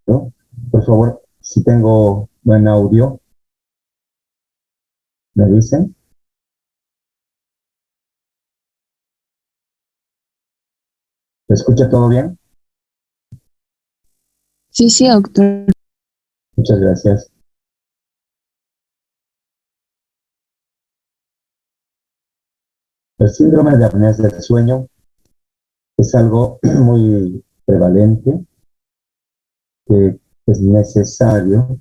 ¿no? Por favor, si tengo buen audio, me dicen. ¿Se escucha todo bien? Sí, sí, doctor. Muchas gracias. El síndrome de apnea del sueño es algo muy prevalente, que es necesario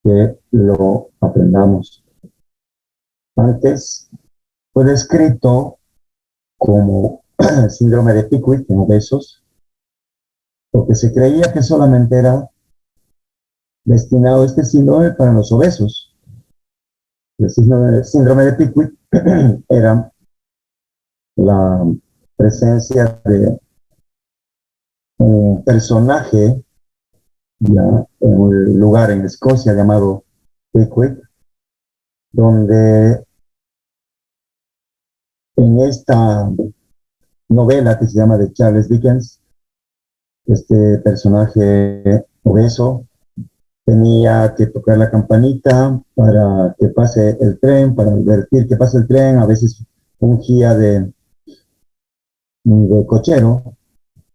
que lo aprendamos. Antes fue descrito como síndrome de Pickwick en obesos, porque se creía que solamente era destinado este síndrome para los obesos. El síndrome de Pickwick era la presencia de un personaje ya en un lugar en Escocia llamado Pickwick, donde en esta novela que se llama de Charles Dickens, este personaje obeso tenía que tocar la campanita para que pase el tren, para advertir que pase el tren, a veces fungía de cochero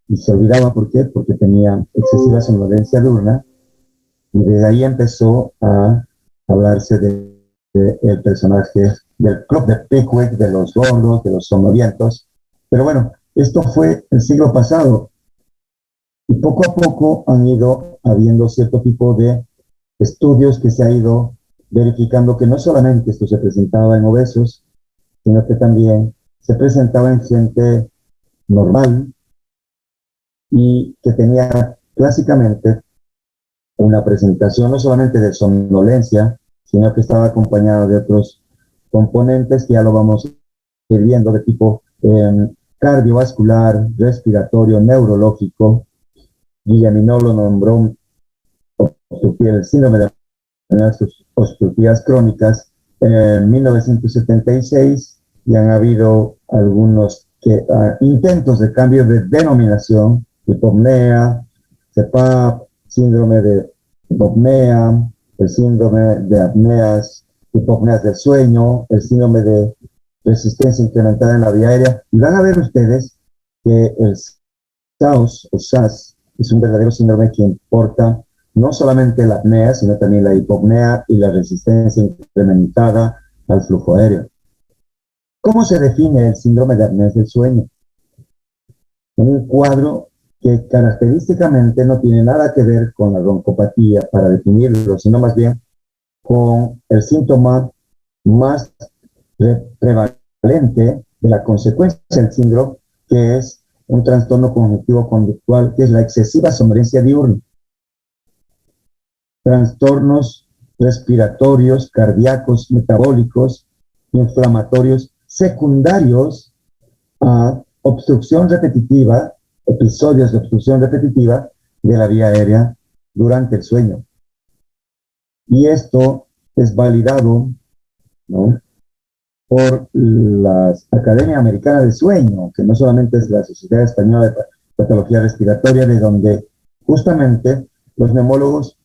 y se olvidaba por qué, porque tenía excesiva somnolencia diurna y desde ahí empezó a hablarse el personaje del club de Pickwick, de los gordos, de los somnolientos. Pero bueno, esto fue el siglo pasado y poco a poco han ido habiendo cierto tipo de estudios que se ha ido verificando que no solamente esto se presentaba en obesos, sino que también se presentaba en gente normal y que tenía clásicamente una presentación no solamente de somnolencia, sino que estaba acompañada de otros componentes que ya lo vamos a ir viendo de tipo cardiovascular, respiratorio, neurológico. Guillemino lo nombró el síndrome de las obstructivas crónicas en 1976 y han habido algunos intentos de cambio de denominación, hipopnea, CEPAP, síndrome de hipopnea, el síndrome de apneas, hipopneas del sueño, el síndrome de resistencia incrementada en la vía aérea. Y van a ver ustedes que el SAOS o SAS es un verdadero síndrome que importa no solamente la apnea, sino también la hipopnea y la resistencia incrementada al flujo aéreo. ¿Cómo se define el síndrome de apnea del sueño? Un cuadro que característicamente no tiene nada que ver con la broncopatía para definirlo, sino más bien con el síntoma más prevalente de la consecuencia del síndrome, que es un trastorno cognitivo conductual, que es la excesiva somnolencia diurna. Trastornos respiratorios, cardíacos, metabólicos, inflamatorios secundarios a obstrucción repetitiva, episodios de obstrucción repetitiva de la vía aérea durante el sueño. Y esto es validado, ¿no?, por la Academia Americana de Sueño, que no solamente es la Sociedad Española de Patología Respiratoria, de donde justamente los neumólogos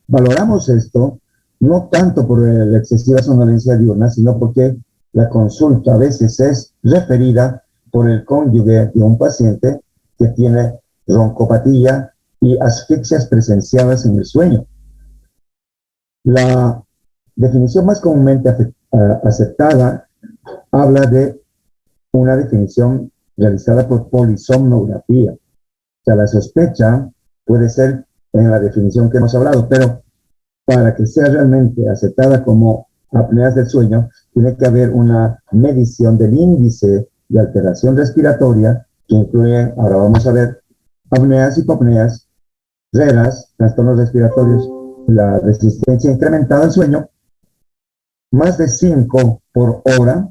valoramos esto, no tanto por la excesiva somnolencia diurna, sino porque la consulta a veces es referida por el cónyuge de un paciente que tiene roncopatía y asfixias presenciadas en el sueño. La definición más comúnmente aceptada habla de una definición realizada por polisomnografía. O sea, la sospecha puede ser en la definición que hemos hablado, pero para que sea realmente aceptada como apneas del sueño, tiene que haber una medición del índice de alteración respiratoria que incluye, ahora vamos a ver, apneas, hipopneas, RERAS, trastornos respiratorios, la resistencia incrementada al sueño, más de 5 por hora,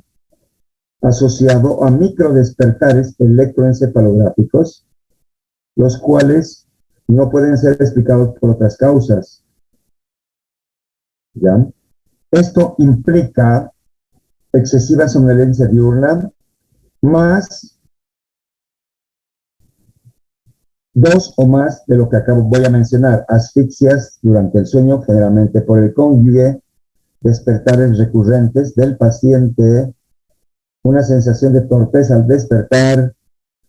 asociado a microdespertares electroencefalográficos, los cuales no pueden ser explicados por otras causas. ¿Ya? Esto implica excesiva somnolencia diurna más dos o más de lo que acabo voy a mencionar, asfixias durante el sueño, generalmente por el cónyuge, despertares recurrentes del paciente, una sensación de torpeza al despertar,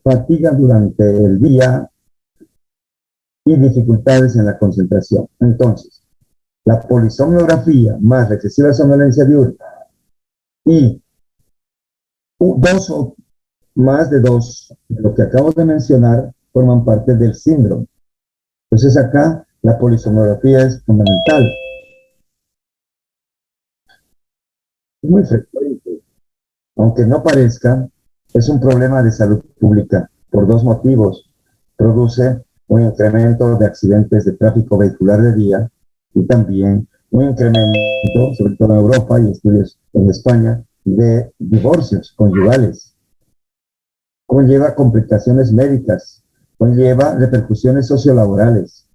fatiga durante el día y dificultades en la concentración. Entonces, la polisomnografía más la excesiva somnolencia diurna y dos o más de dos de lo que acabo de mencionar forman parte del síndrome. Entonces acá la polisomnografía es fundamental. Es muy frecuente, aunque no parezca, es un problema de salud pública por dos motivos. Produce un incremento de accidentes de tráfico vehicular de día y también un incremento, sobre todo en Europa y estudios en España, de divorcios conyugales. Conlleva complicaciones médicas, conlleva repercusiones sociolaborales,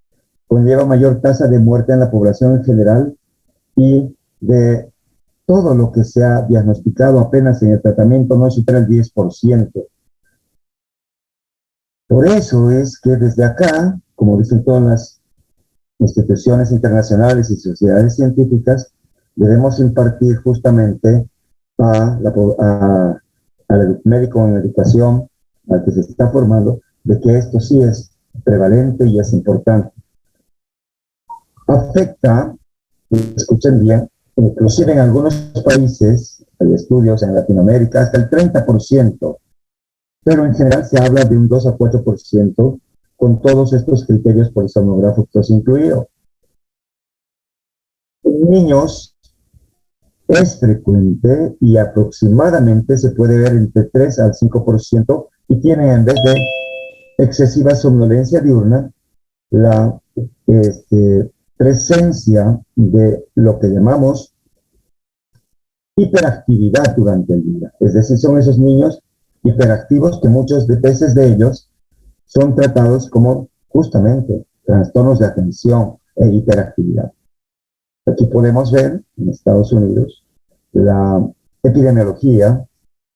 conlleva mayor tasa de muerte en la población en general y de todo lo que se ha diagnosticado apenas en el tratamiento no supera el 10%. Por eso es que desde acá, como dicen todas las instituciones internacionales y sociedades científicas, debemos impartir justamente al médico en educación, al que se está formando, de que esto sí es prevalente y es importante. Afecta, escuchen bien, inclusive en algunos países, hay estudios en Latinoamérica, hasta el 30%, pero en general se habla de un 2 a 4% con todos estos criterios polisomnográficos incluidos. En niños es frecuente y aproximadamente se puede ver entre 3 al 5% y tiene, en vez de excesiva somnolencia diurna, la presencia de lo que llamamos hiperactividad durante el día. Es decir, son esos niños hiperactivos que muchas veces de ellos son tratados como justamente trastornos de atención e hiperactividad. Aquí podemos ver en Estados Unidos la epidemiología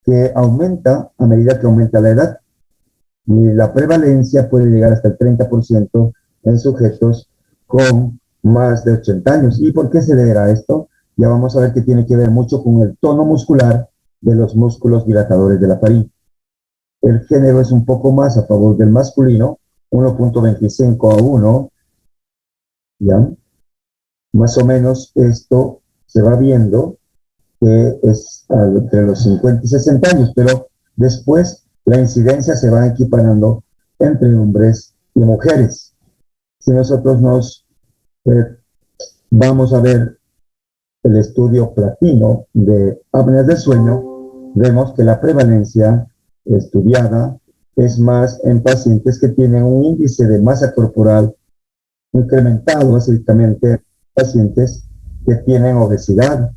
que aumenta a medida que aumenta la edad y la prevalencia puede llegar hasta el 30% en sujetos con más de 80 años. ¿Y por qué se deberá esto? Ya vamos a ver que tiene que ver mucho con el tono muscular de los músculos dilatadores de la faringe. El género es un poco más a favor del masculino, 1.25 a 1, ¿ya? Más o menos esto se va viendo que es entre los 50 y 60 años, pero después la incidencia se va equiparando entre hombres y mujeres. Si nosotros nos vamos a ver el estudio platino de apneas del sueño, vemos que la prevalencia estudiada es más en pacientes que tienen un índice de masa corporal incrementado, básicamente pacientes que tienen obesidad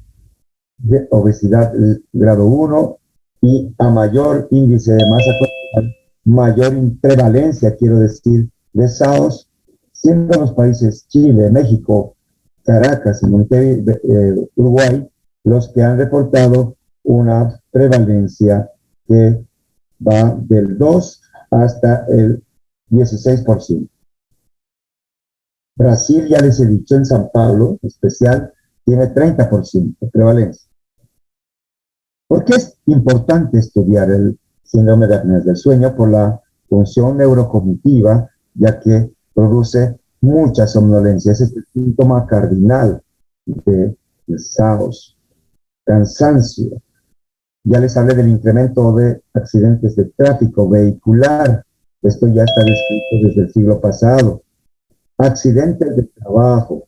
grado 1 y a mayor índice de masa corporal, mayor prevalencia, quiero decir, de SAOS, siendo los países Chile, México, Caracas y Montevideo, Uruguay, los que han reportado una prevalencia que va del 2 hasta el 16%. Brasil, ya les he dicho, en San Pablo, en especial, tiene 30% de prevalencia. ¿Por qué es importante estudiar el síndrome de apneas del sueño? Por la función neurocognitiva, ya que produce mucha somnolencia. Ese es el síntoma cardinal del SAOS. Cansancio. Ya les hablé del incremento de accidentes de tráfico vehicular. Esto ya está descrito desde el siglo pasado. Accidentes de trabajo,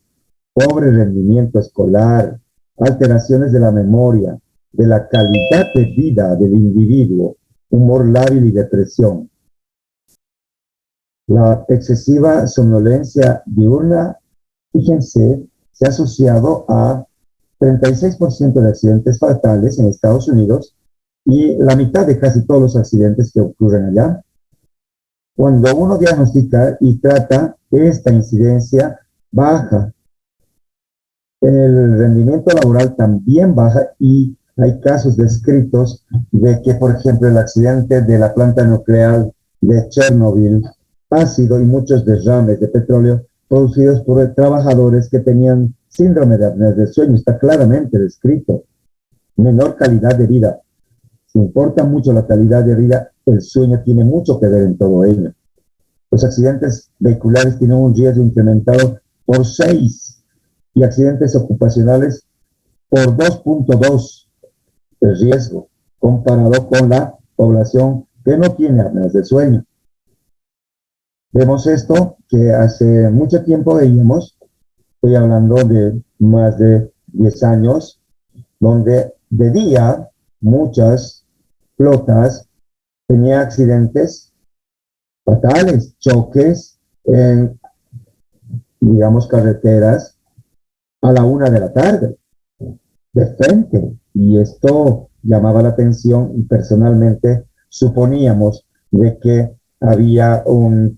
pobre rendimiento escolar, alteraciones de la memoria, de la calidad de vida del individuo, humor lábil y depresión. La excesiva somnolencia diurna, fíjense, se ha asociado a 36% de accidentes fatales en Estados Unidos y la mitad de casi todos los accidentes que ocurren allá. Cuando uno diagnostica y trata, esta incidencia baja. El rendimiento laboral también baja y hay casos descritos de que, por ejemplo, el accidente de la planta nuclear de Chernobyl ácido y muchos derrames de petróleo producidos por trabajadores que tenían síndrome de apnea del sueño. Está claramente descrito. Menor calidad de vida. Si importa mucho la calidad de vida, el sueño tiene mucho que ver en todo ello. Los accidentes vehiculares tienen un riesgo incrementado por 6 y accidentes ocupacionales por 2.2 de riesgo, comparado con la población que no tiene apneas de sueño. Vemos esto que hace mucho tiempo veíamos, estoy hablando de más de 10 años, donde de día muchas flotas tenían accidentes fatales, choques en, digamos, carreteras a la 1 de la tarde, de frente. Y esto llamaba la atención y personalmente suponíamos de que había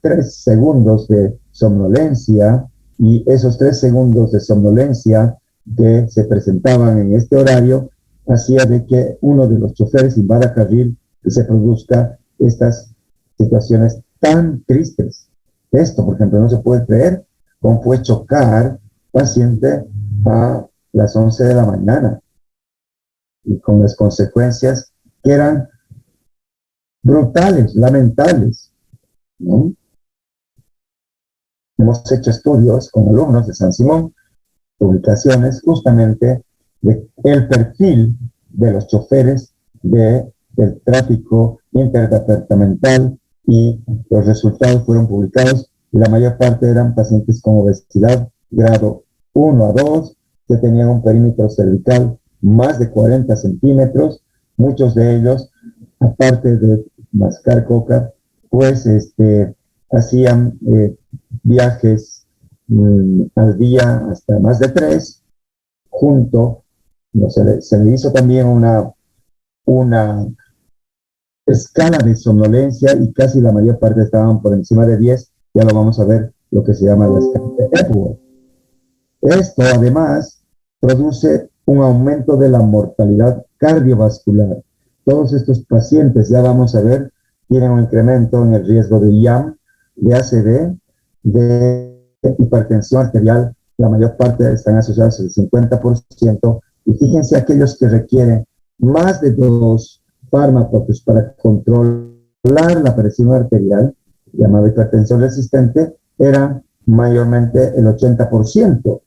3 segundos de somnolencia y esos 3 segundos de somnolencia que se presentaban en este horario hacía de que uno de los choferes invada carril y se produzca estas situaciones tan tristes. Esto, por ejemplo, no se puede creer cómo fue chocar paciente a las 11 de la mañana y con las consecuencias que eran brutales, lamentables, ¿no? Hemos hecho estudios con alumnos de San Simón, publicaciones justamente de el perfil de los choferes del tráfico interdepartamental y los resultados fueron publicados y la mayor parte eran pacientes con obesidad grado 1 a 2 que tenían un perímetro cervical más de 40 centímetros, muchos de ellos, aparte de mascar coca, pues hacían viajes al día hasta más de 3, junto, no, se le hizo también una escala de somnolencia y casi la mayor parte estaban por encima de 10, ya lo vamos a ver, lo que se llama la escala de Epworth. Esto además produce un aumento de la mortalidad cardiovascular. Todos estos pacientes, ya vamos a ver, tienen un incremento en el riesgo de IAM, de ACV, de hipertensión arterial. La mayor parte están asociados al 50%. Y fíjense aquellos que requieren más de 2 fármacos para controlar la presión arterial, llamada hipertensión resistente, eran mayormente el 80%.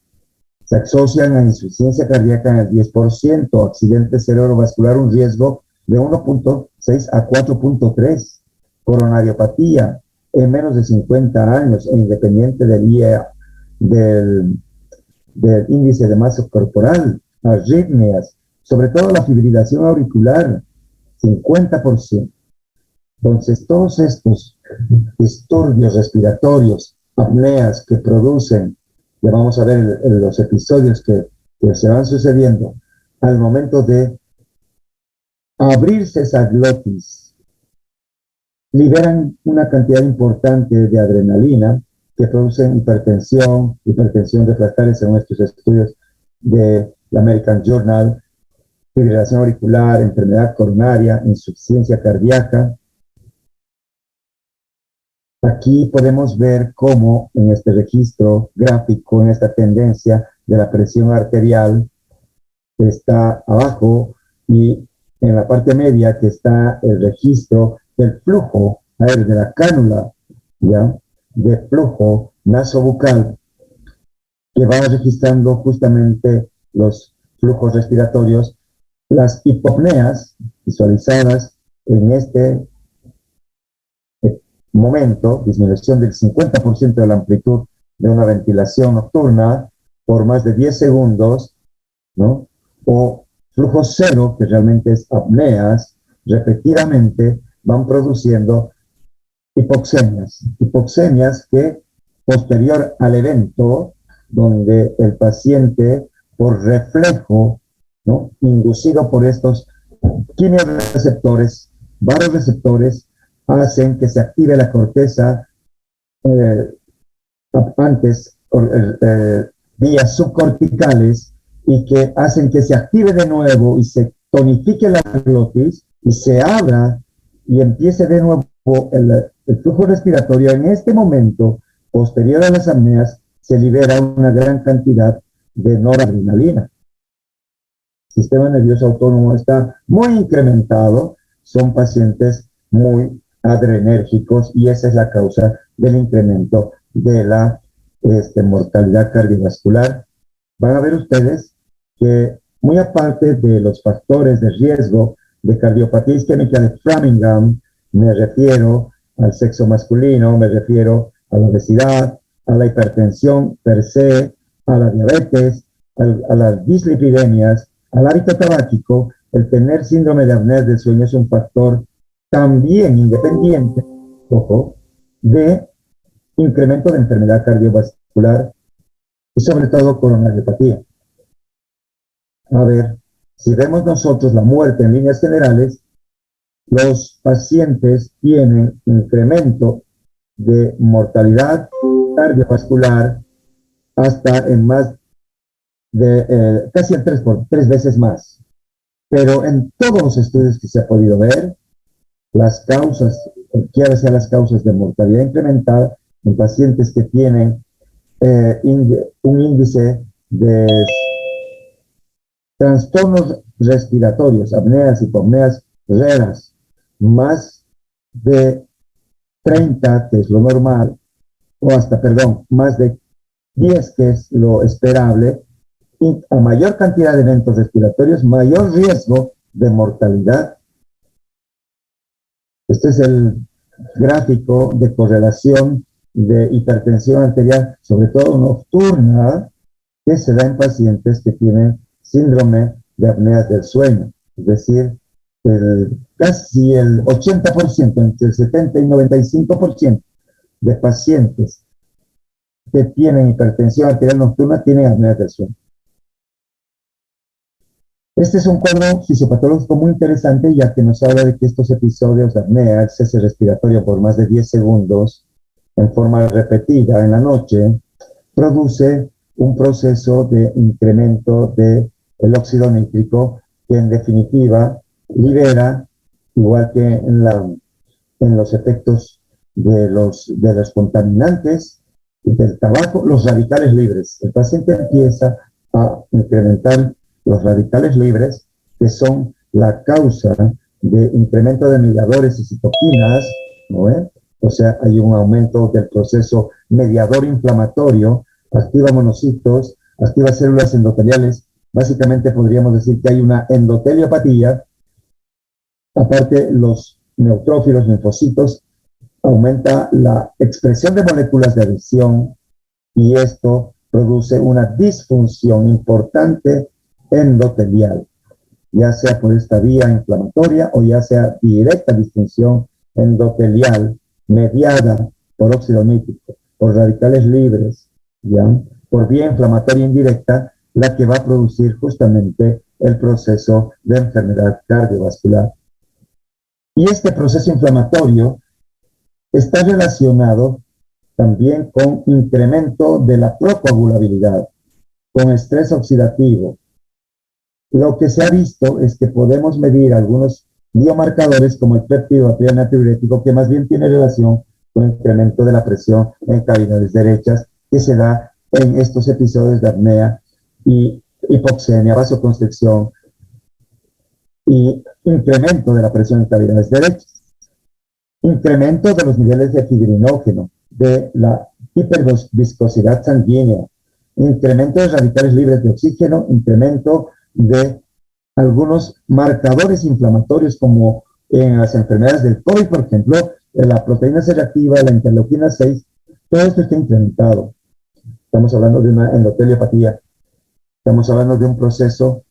Se asocian a insuficiencia cardíaca en el 10%, accidente cerebrovascular un riesgo de 1.6 a 4.3, coronariopatía en menos de 50 años e independiente del IEA, del índice de masa corporal, arritmias, sobre todo la fibrilación auricular, 50%. Entonces, todos estos disturbios respiratorios, apneas que producen, ya vamos a ver en los episodios que se van sucediendo, al momento de abrirse esa glotis, liberan una cantidad importante de adrenalina que producen hipertensión refractaria según estos estudios de la American Journal, fibrilación auricular, enfermedad coronaria, insuficiencia cardíaca. Aquí podemos ver cómo en este registro gráfico, en esta tendencia de la presión arterial, está abajo y en la parte media que está el registro del flujo aéreo, de la cánula, ¿ya?, de flujo nasobucal, que va registrando justamente los flujos respiratorios, las hipopneas visualizadas en este momento, disminución del 50% de la amplitud de una ventilación nocturna por más de 10 segundos, ¿no? O flujo cero, que realmente es apneas, repetidamente van produciendo hipoxemias que posterior al evento, donde el paciente por reflejo, ¿no?, inducido por estos quimioreceptores, varoreceptores, hacen que se active la corteza vías subcorticales y que hacen que se active de nuevo y se tonifique la glotis y se abra y empiece de nuevo el flujo respiratorio, en este momento, posterior a las apneas, se libera una gran cantidad de noradrenalina. El sistema nervioso autónomo está muy incrementado, son pacientes muy adrenérgicos y esa es la causa del incremento de la mortalidad cardiovascular. Van a ver ustedes que muy aparte de los factores de riesgo de cardiopatía isquémica de Framingham, me refiero al sexo masculino, me refiero a la obesidad, a la hipertensión per se, a la diabetes, a las dislipidemias, al hábito tabáquico. El tener síndrome de apnea del sueño es un factor también independiente, ojo, de incremento de enfermedad cardiovascular y sobre todo coronariopatía. A ver, si vemos nosotros la muerte en líneas generales, los pacientes tienen incremento de mortalidad cardiovascular hasta en más de casi en tres veces más. Pero en todos los estudios que se ha podido ver, las causas, cualquiera sean las causas de mortalidad incrementada en pacientes que tienen un índice de trastornos respiratorios, apneas, hipopneas raras, más de 30, que es lo normal, o hasta, perdón, más de 10, que es lo esperable, y a mayor cantidad de eventos respiratorios, mayor riesgo de mortalidad. Este es el gráfico de correlación de hipertensión arterial, sobre todo nocturna, que se da en pacientes que tienen síndrome de apnea del sueño. Es decir, casi el 80%, entre el 70 y 95% de pacientes que tienen hipertensión arterial nocturna tienen apnea del sueño. Este es un cuadro fisiopatológico muy interesante, ya que nos habla de que estos episodios de apnea, el cese respiratorio por más de 10 segundos, en forma repetida en la noche, produce un proceso de incremento del óxido nítrico, que en definitiva libera, igual que en los efectos de los contaminantes y del tabaco, los radicales libres. El paciente empieza a incrementar los radicales libres, que son la causa de incremento de mediadores y citoquinas, ¿no? O sea, hay un aumento del proceso mediador inflamatorio, activa monocitos, activa células endoteliales. Básicamente podríamos decir que hay una endoteliopatía. Aparte, los neutrófilos, linfocitos, aumenta la expresión de moléculas de adhesión y esto produce una disfunción importante endotelial, ya sea por esta vía inflamatoria o ya sea directa disfunción endotelial mediada por óxido nítrico, por radicales libres, ¿ya? Por vía inflamatoria indirecta, la que va a producir justamente el proceso de enfermedad cardiovascular. Y este proceso inflamatorio está relacionado también con incremento de la procoagulabilidad, con estrés oxidativo. Lo que se ha visto es que podemos medir algunos biomarcadores como el péptido arterial natriurético, que más bien tiene relación con el incremento de la presión en cavidades derechas, que se da en estos episodios de apnea y hipoxemia, vasoconstricción y incremento de la presión en cavidades derechas. Incremento de los niveles de fibrinógeno, de la hiperviscosidad sanguínea, incremento de radicales libres de oxígeno, incremento de algunos marcadores inflamatorios como en las enfermedades del COVID, por ejemplo, la proteína C reactiva, la interleuquina 6, todo esto está incrementado. Estamos hablando de una endoteliopatía, estamos hablando de un proceso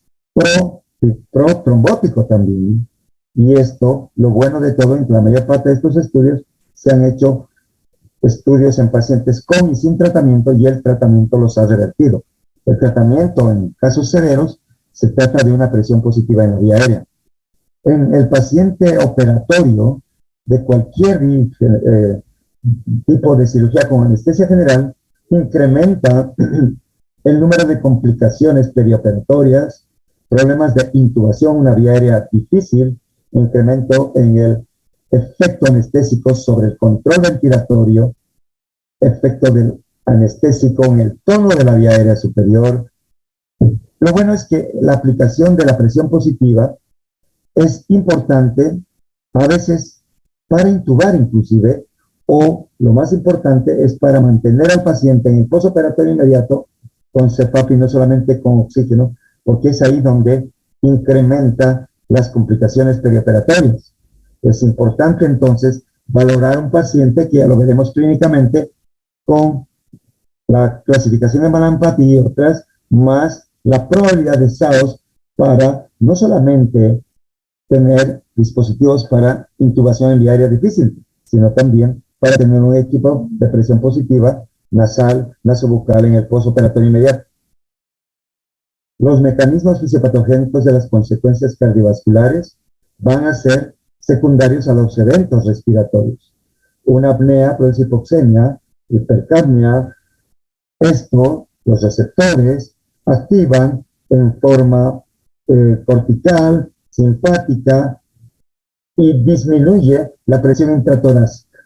protrombótico también. Y esto, lo bueno de todo, en la mayor parte de estos estudios se han hecho estudios en pacientes con y sin tratamiento, y el tratamiento los ha revertido. El tratamiento en casos severos se trata de una presión positiva en la vía aérea. En el paciente operatorio de cualquier tipo de cirugía con anestesia general, incrementa el número de complicaciones perioperatorias, problemas de intubación, una vía aérea difícil, incremento en el efecto anestésico sobre el control ventilatorio, efecto del anestésico en el tono de la vía aérea superior. Lo bueno es que la aplicación de la presión positiva es importante a veces para intubar inclusive, o lo más importante es para mantener al paciente en el postoperatorio inmediato con CPAP y no solamente con oxígeno, porque es ahí donde incrementa las complicaciones perioperatorias. Es importante entonces valorar un paciente que ya lo veremos clínicamente con la clasificación de Malampati y otras, más la probabilidad de SAOS para no solamente tener dispositivos para intubación en vía aérea difícil, sino también para tener un equipo de presión positiva nasal, nasobucal en el postoperatorio inmediato. Los mecanismos fisiopatogénicos de las consecuencias cardiovasculares van a ser secundarios a los eventos respiratorios. Una apnea produce hipoxemia, hipercapnia. Esto, los receptores activan en forma cortical, simpática, y disminuye la presión intratorácica.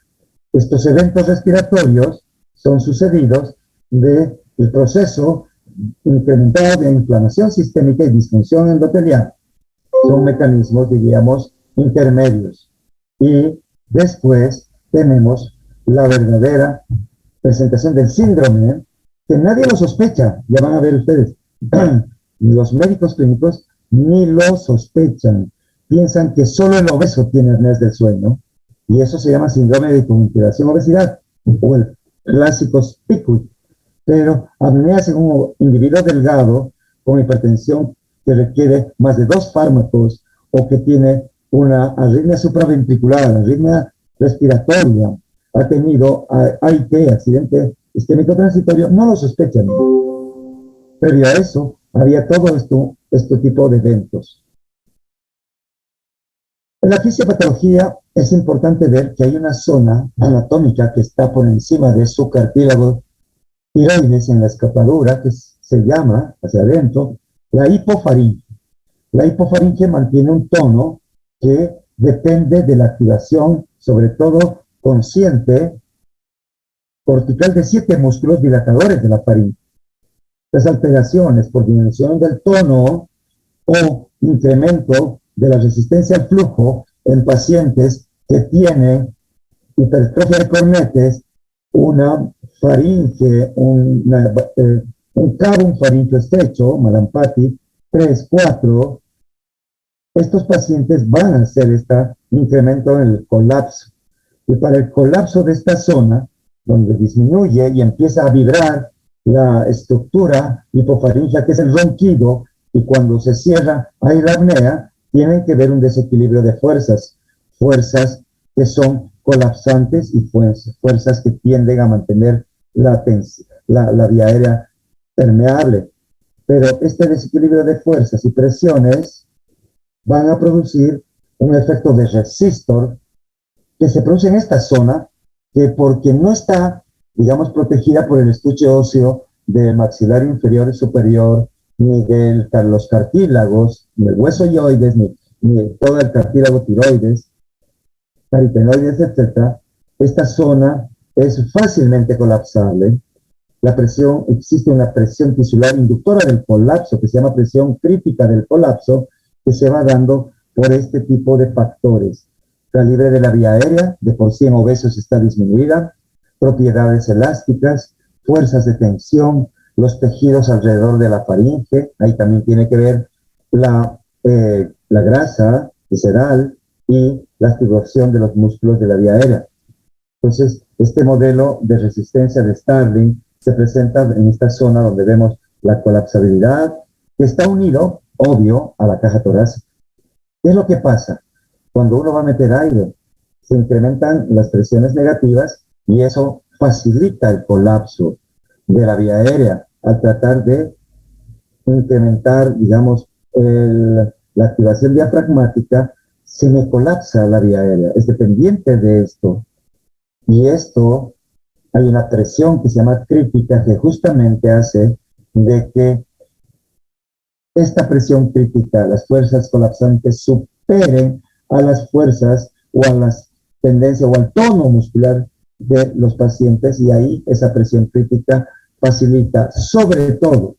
Estos eventos respiratorios son sucedidos del proceso incrementado de inflamación sistémica y disfunción endotelial. Son mecanismos, diríamos, intermedios. Y después tenemos la verdadera presentación del síndrome, que nadie lo sospecha, ya van a ver ustedes. Los médicos clínicos ni lo sospechan. Piensan que solo el obeso tiene apneas del sueño, y eso se llama síndrome de hipomotivación obesidad, o el clásico SPICUT. Pero apneas en un individuo delgado con hipertensión que requiere más de 2 fármacos, o que tiene una arritmia supraventricular, arritmia respiratoria, ha tenido AIT, accidente isquémico transitorio, no lo sospechan. Previo a eso, había todo este tipo de eventos. En la fisiopatología es importante ver que hay una zona anatómica que está por encima de su cartílago tiroides en la escapadura, que se llama, hacia adentro, la hipofaringe. La hipofaringe mantiene un tono que depende de la activación, sobre todo consciente, cortical de 7 músculos dilatadores de la faringe. Las alteraciones por disminución del tono o incremento de la resistencia al flujo en pacientes que tienen hipertrofia de cornetes, una faringe, un cabo, un faringe estrecho, Malampati, 3, 4, estos pacientes van a hacer este incremento en el colapso. Y para el colapso de esta zona, donde disminuye y empieza a vibrar la estructura hipofaringea, que es el ronquido, y cuando se cierra hay la apnea, tienen que ver un desequilibrio de fuerzas que son colapsantes y fuerzas que tienden a mantener la vía aérea permeable. Pero este desequilibrio de fuerzas y presiones van a producir un efecto de resistor que se produce en esta zona, que porque no está, digamos, protegida por el estuche óseo del maxilar inferior y superior, ni de los cartílagos, ni el hueso yoides, ni todo el cartílago tiroides, caritenoides, etc., esta zona es fácilmente colapsable. La presión, existe una presión tisular inductora del colapso, que se llama presión crítica del colapso, que se va dando por este tipo de factores. Calibre de la vía aérea, de por sí en obesos está disminuida, propiedades elásticas, fuerzas de tensión, los tejidos alrededor de la faringe, ahí también tiene que ver la grasa visceral y la activación de los músculos de la vía aérea. Entonces, este modelo de resistencia de Starling se presenta en esta zona donde vemos la colapsabilidad, que está unido, obvio, a la caja torácica. ¿Qué es lo que pasa? Cuando uno va a meter aire, se incrementan las presiones negativas y eso facilita el colapso de la vía aérea al tratar de incrementar, digamos, la activación diafragmática. Se me colapsa la vía aérea, es dependiente de esto. Y esto, hay una presión que se llama crítica que justamente hace de que esta presión crítica, las fuerzas colapsantes superen a las fuerzas o a las tendencia o al tono muscular de los pacientes, y ahí esa presión crítica facilita, sobre todo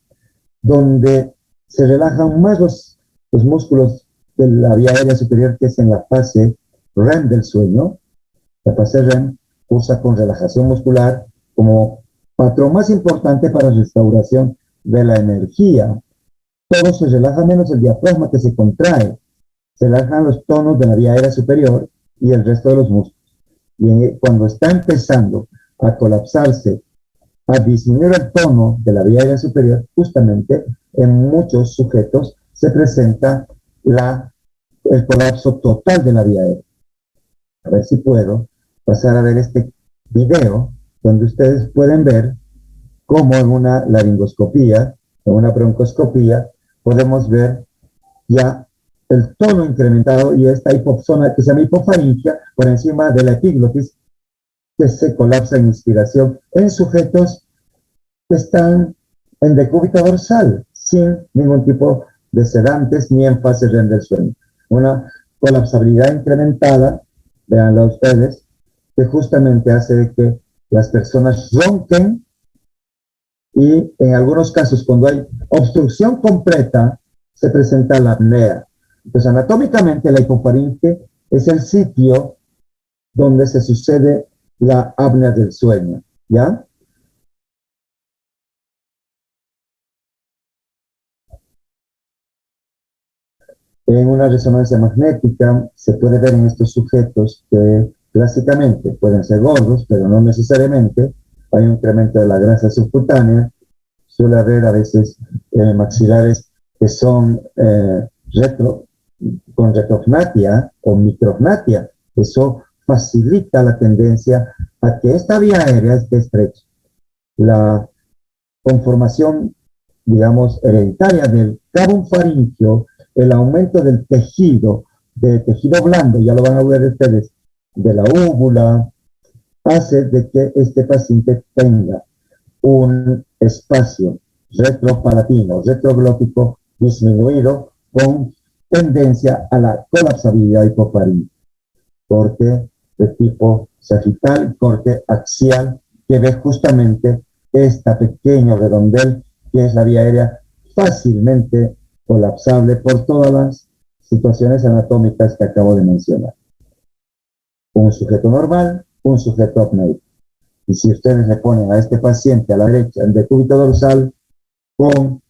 donde se relajan más los músculos de la vía aérea superior, que es en la fase REM del sueño. La fase REM usa con relajación muscular como patrón más importante para restauración de la energía. Todo se relaja menos el diafragma, que se contrae. Se relajan los tonos de la vía aérea superior y el resto de los músculos. Y cuando está empezando a colapsarse, a disminuir el tono de la vía aérea superior, justamente en muchos sujetos se presenta el colapso total de la vía aérea. A ver si puedo pasar a ver este video, donde ustedes pueden ver cómo en una laringoscopía, en una broncoscopía, podemos ver ya el tono incrementado y esta hipozona que se llama hipofaringia por encima de la epiglotis, que se colapsa en inspiración en sujetos que están en decúbito dorsal, sin ningún tipo de sedantes ni en fase REM del sueño. Una colapsabilidad incrementada, véanlo ustedes, que justamente hace que las personas ronquen, y en algunos casos, cuando hay obstrucción completa, se presenta la apnea. Entonces, anatómicamente, la hipofaringe es el sitio donde se sucede la apnea del sueño, ¿ya? En una resonancia magnética se puede ver en estos sujetos que clásicamente pueden ser gordos, pero no necesariamente. Hay un incremento de la grasa subcutánea. Suele haber a veces maxilares que son con retrognatia o micrognatia. Eso facilita la tendencia a que esta vía aérea esté estrecha. La conformación, digamos, hereditaria del cavum faríngeo, el aumento del tejido, de tejido blando, ya lo van a ver ustedes, de la úvula, hace de que este paciente tenga un espacio retropalatino, retroglótico disminuido, con tendencia a la colapsabilidad hipofaríngea. Corte de tipo sagital, corte axial, que ve justamente esta pequeño redondel, que es la vía aérea fácilmente colapsable por todas las situaciones anatómicas que acabo de mencionar. Un sujeto normal, un sujeto apneico. Y si ustedes le ponen a este paciente a la derecha el decúbito dorsal con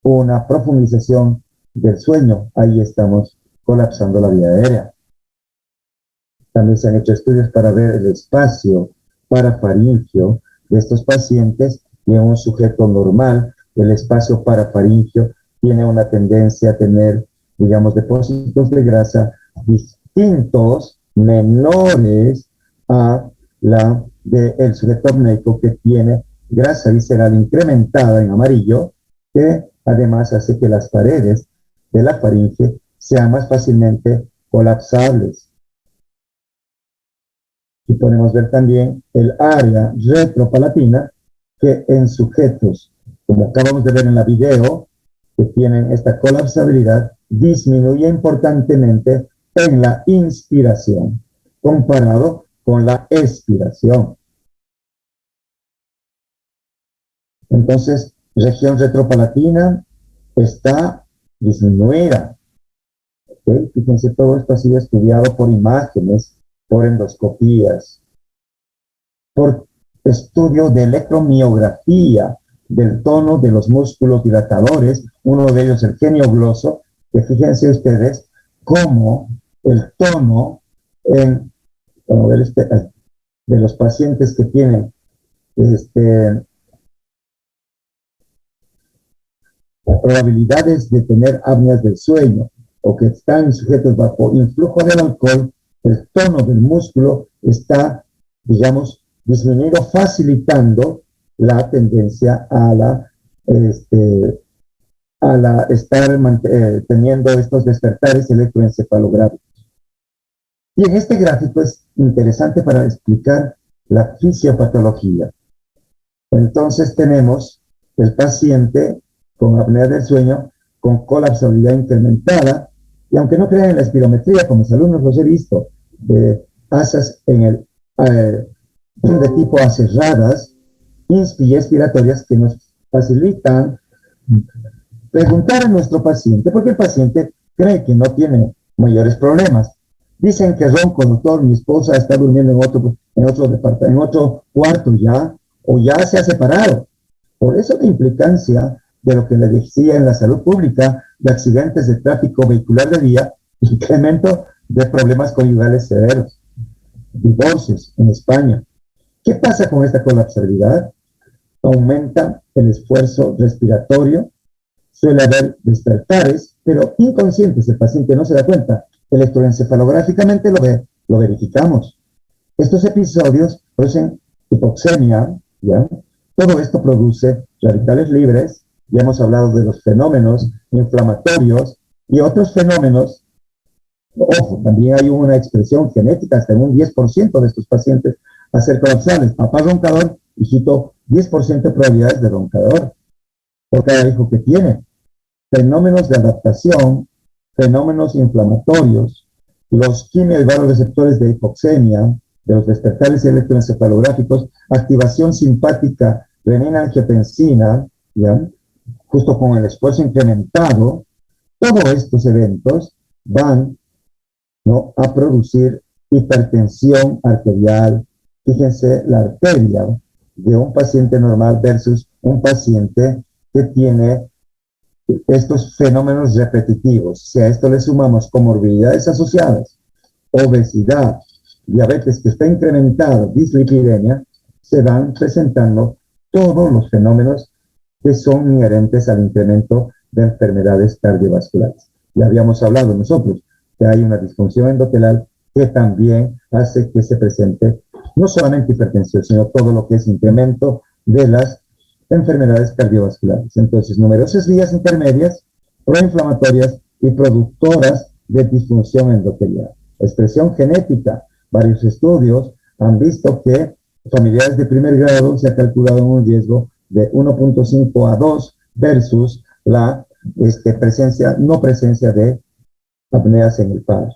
una profundización del sueño, ahí estamos colapsando la vía aérea. También se han hecho estudios para ver el espacio parafaringio de estos pacientes, y en un sujeto normal el espacio parafaringio tiene una tendencia a tener, digamos, depósitos de grasa distintos, menores a la del sujeto apneico, que tiene grasa visceral incrementada en amarillo, que además hace que las paredes de la faringe sean más fácilmente colapsables. Y podemos ver también el área retropalatina, que en sujetos, como acabamos de ver en la video, que tienen esta colapsabilidad, disminuye importantemente en la inspiración, comparado con la expiración. Entonces, región retropalatina está disminuida. ¿Okay? Fíjense, todo esto ha sido estudiado por imágenes, por endoscopías, por estudio de electromiografía del tono de los músculos dilatadores, uno de ellos el genioglosso, que fíjense ustedes cómo el tono de los pacientes que tienen probabilidades de tener apneas del sueño o que están sujetos bajo influjo del alcohol, el tono del músculo está, digamos, disminuido, facilitando la tendencia a estar teniendo estos despertares electroencefalográficos. Y en este gráfico es interesante para explicar la fisiopatología. Entonces tenemos el paciente con apnea del sueño, con colapsabilidad incrementada, y aunque no crean en la espirometría, con mis alumnos los he visto, asas en el, de tipo a cerradas y expiratorias que nos facilitan preguntar a nuestro paciente, porque el paciente cree que no tiene mayores problemas. Dicen que ronco, doctor, mi esposa está durmiendo en otro cuarto ya, o ya se ha separado. Por eso la implicancia de lo que le decía en la salud pública de accidentes de tráfico vehicular de vía, incremento de problemas conyugales severos, divorcios en España. ¿Qué pasa con esta colapsabilidad? Aumenta el esfuerzo respiratorio, suele haber despertares, pero inconscientes, el paciente no se da cuenta. Electroencefalográficamente lo verificamos. Estos episodios producen hipoxemia, ¿ya? Todo esto produce radicales libres, ya hemos hablado de los fenómenos inflamatorios y otros fenómenos. Ojo, también hay una expresión genética hasta en un 10% de estos pacientes a ser colapsables. Papá roncador, hijito, 10% de probabilidades de roncador por cada hijo que tiene. Fenómenos de adaptación, fenómenos inflamatorios, los quimio y varoreceptores de hipoxemia, de los despertares electroencefalográficos, activación simpática, renina-angiotensina, ¿ya? Justo con el esfuerzo incrementado, todos estos eventos van, ¿no?, a producir hipertensión arterial. Fíjense la arteria de un paciente normal versus un paciente que tiene estos fenómenos repetitivos. Si a esto le sumamos comorbilidades asociadas, obesidad, diabetes que está incrementada, dislipidemia, se van presentando todos los fenómenos que son inherentes al incremento de enfermedades cardiovasculares. Ya habíamos hablado nosotros que hay una disfunción endotelial que también hace que se presente no solamente hipertensión, sino todo lo que es incremento de las enfermedades cardiovasculares. Entonces, numerosas vías intermedias, proinflamatorias y productoras de disfunción endotelial. Expresión genética. Varios estudios han visto que familiares de primer grado se ha calculado un riesgo de 1.5 a 2 versus la no presencia de apneas en el padre.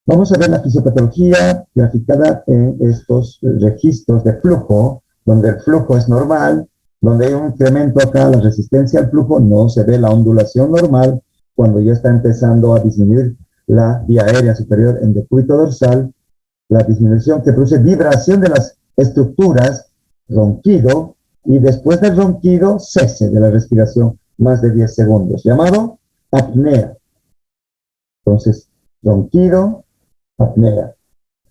Vamos a ver la fisiopatología graficada en estos registros de flujo, donde el flujo es normal, donde hay un incremento acá, la resistencia al flujo, no se ve la ondulación normal, cuando ya está empezando a disminuir la vía aérea superior en decúbito dorsal, la disminución que produce vibración de las estructuras, ronquido, y después del ronquido, cese de la respiración, más de 10 segundos, llamado apnea. Entonces, ronquido, apnea.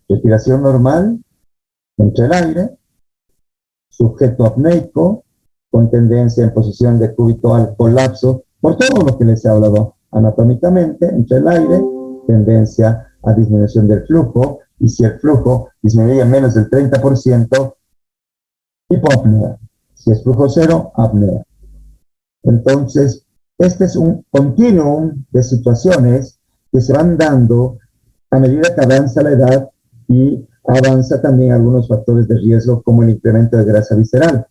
Respiración normal, entre el aire, sujeto apneico, con tendencia en posición de cúbito al colapso, por todo lo que les he hablado anatómicamente, entre el aire, tendencia a disminución del flujo, y si el flujo disminuye menos del 30%, hipoapnea. Si es flujo cero, apnea. Entonces, este es un continuum de situaciones que se van dando a medida que avanza la edad y avanza también algunos factores de riesgo como el incremento de grasa visceral.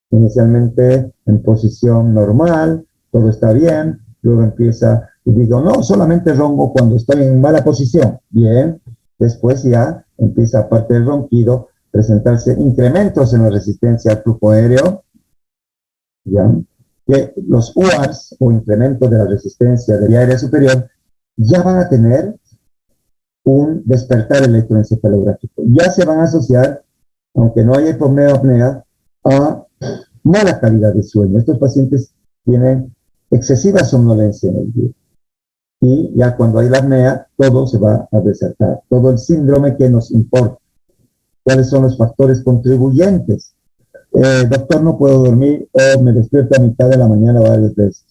Inicialmente en posición normal, todo está bien, luego empieza y digo, no, solamente ronco cuando estoy en mala posición. Bien, después ya empieza, aparte del ronquido, presentarse incrementos en la resistencia al flujo aéreo, ¿ya? Que los UARs, o incrementos de la resistencia de vía aérea superior, ya van a tener un despertar electroencefalográfico. Ya se van a asociar, aunque no haya hipopnea o apnea, a mala calidad de sueño. Estos pacientes tienen excesiva somnolencia en el día. Y ya cuando hay la apnea, todo se va a desatar. Todo el síndrome que nos importa. ¿Cuáles son los factores contribuyentes? Doctor, no puedo dormir o me despierto a mitad de la mañana varias veces.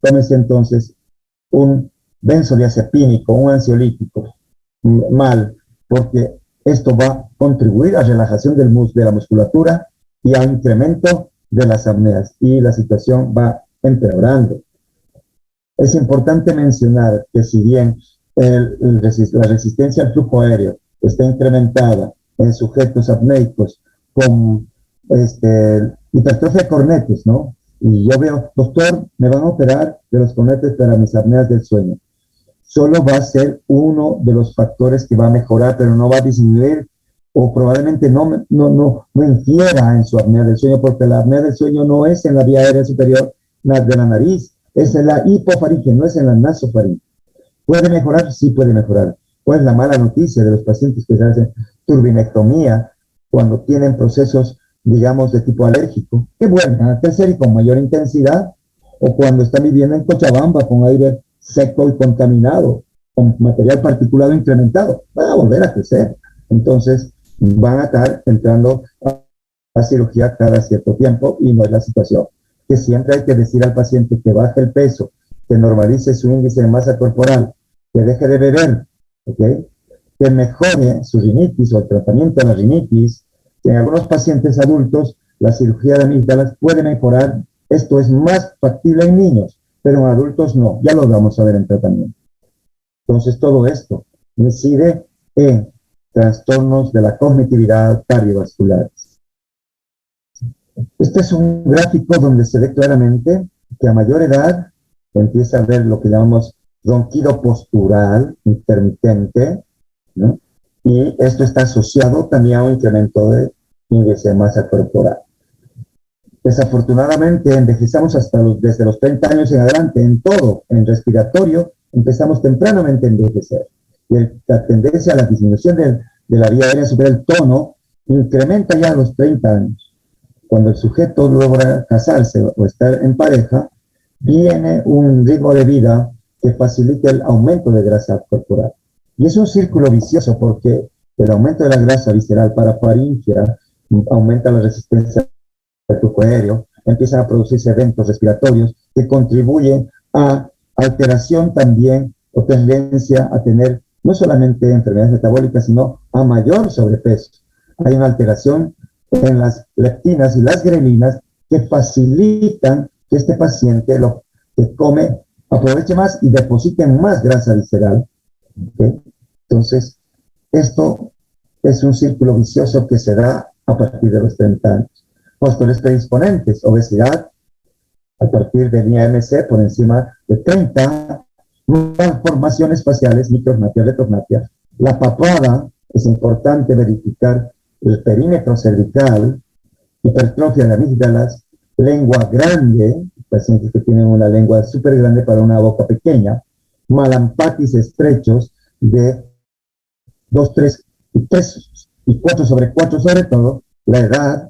Tómese entonces un benzodiazepínico, un ansiolítico, mal, porque esto va a contribuir a relajación de la musculatura y a incremento de las apneas, y la situación va empeorando. Es importante mencionar que si bien la resistencia al flujo aéreo está incrementada en sujetos apneicos con hipertrofia de cornetes, ¿no? Y yo veo, doctor, me van a operar de los cornetes para mis apneas del sueño. solo va a ser uno de los factores que va a mejorar, pero no va a disminuir o probablemente no infiera en su apnea del sueño, porque la apnea del sueño no es en la vía aérea superior de la nariz, es en la hipofaringe, no es en la nasofaringe. ¿Puede mejorar? Sí puede mejorar. Pues la mala noticia de los pacientes que se hacen turbinectomía cuando tienen procesos, digamos, de tipo alérgico, que vuelven a crecer y con mayor intensidad, o cuando están viviendo en Cochabamba con aire seco y contaminado, con material particulado incrementado, van a volver a crecer. Entonces, van a estar entrando a cirugía cada cierto tiempo y no es la situación. Que siempre hay que decir al paciente que baje el peso, que normalice su índice de masa corporal, que deje de beber, ¿okay? Que mejore su rinitis o el tratamiento de la rinitis. En algunos pacientes adultos, la cirugía de amígdalas puede mejorar. Esto es más factible en niños, pero en adultos no. Ya lo vamos a ver en tratamiento. Entonces, todo esto incide en trastornos de la cognitividad cardiovasculares. Este es un gráfico donde se ve claramente que a mayor edad empieza a ver lo que llamamos ronquido postural intermitente, ¿no? Y esto está asociado también a un incremento de índice de masa corporal. Desafortunadamente envejecemos desde los 30 años en adelante en todo, en respiratorio, empezamos tempranamente a envejecer. Y la tendencia a la disminución de la vía aérea superior, el tono, incrementa ya a los 30 años. Cuando el sujeto logra casarse o estar en pareja, viene un ritmo de vida que facilita el aumento de grasa corporal. Y es un círculo vicioso porque el aumento de la grasa visceral parafaríngea aumenta la resistencia al flujo aéreo, empiezan a producirse eventos respiratorios que contribuyen a alteración también o tendencia a tener no solamente enfermedades metabólicas, sino a mayor sobrepeso. Hay una alteración en las leptinas y las grelinas que facilitan que este paciente lo que come aproveche más y deposite más grasa visceral. ¿Okay? Entonces, esto es un círculo vicioso que se da a partir de los 30 años. Factores predisponentes, obesidad, a partir del IMC por encima de 30, malformaciones faciales, micrognatia, retrognatia. La papada, es importante verificar el perímetro cervical, hipertrofia de amígdalas, lengua grande, pacientes que tienen una lengua súper grande para una boca pequeña, malampatis estrechos de 2, 3 y 3 y 4 sobre 4 sobre todo, la edad,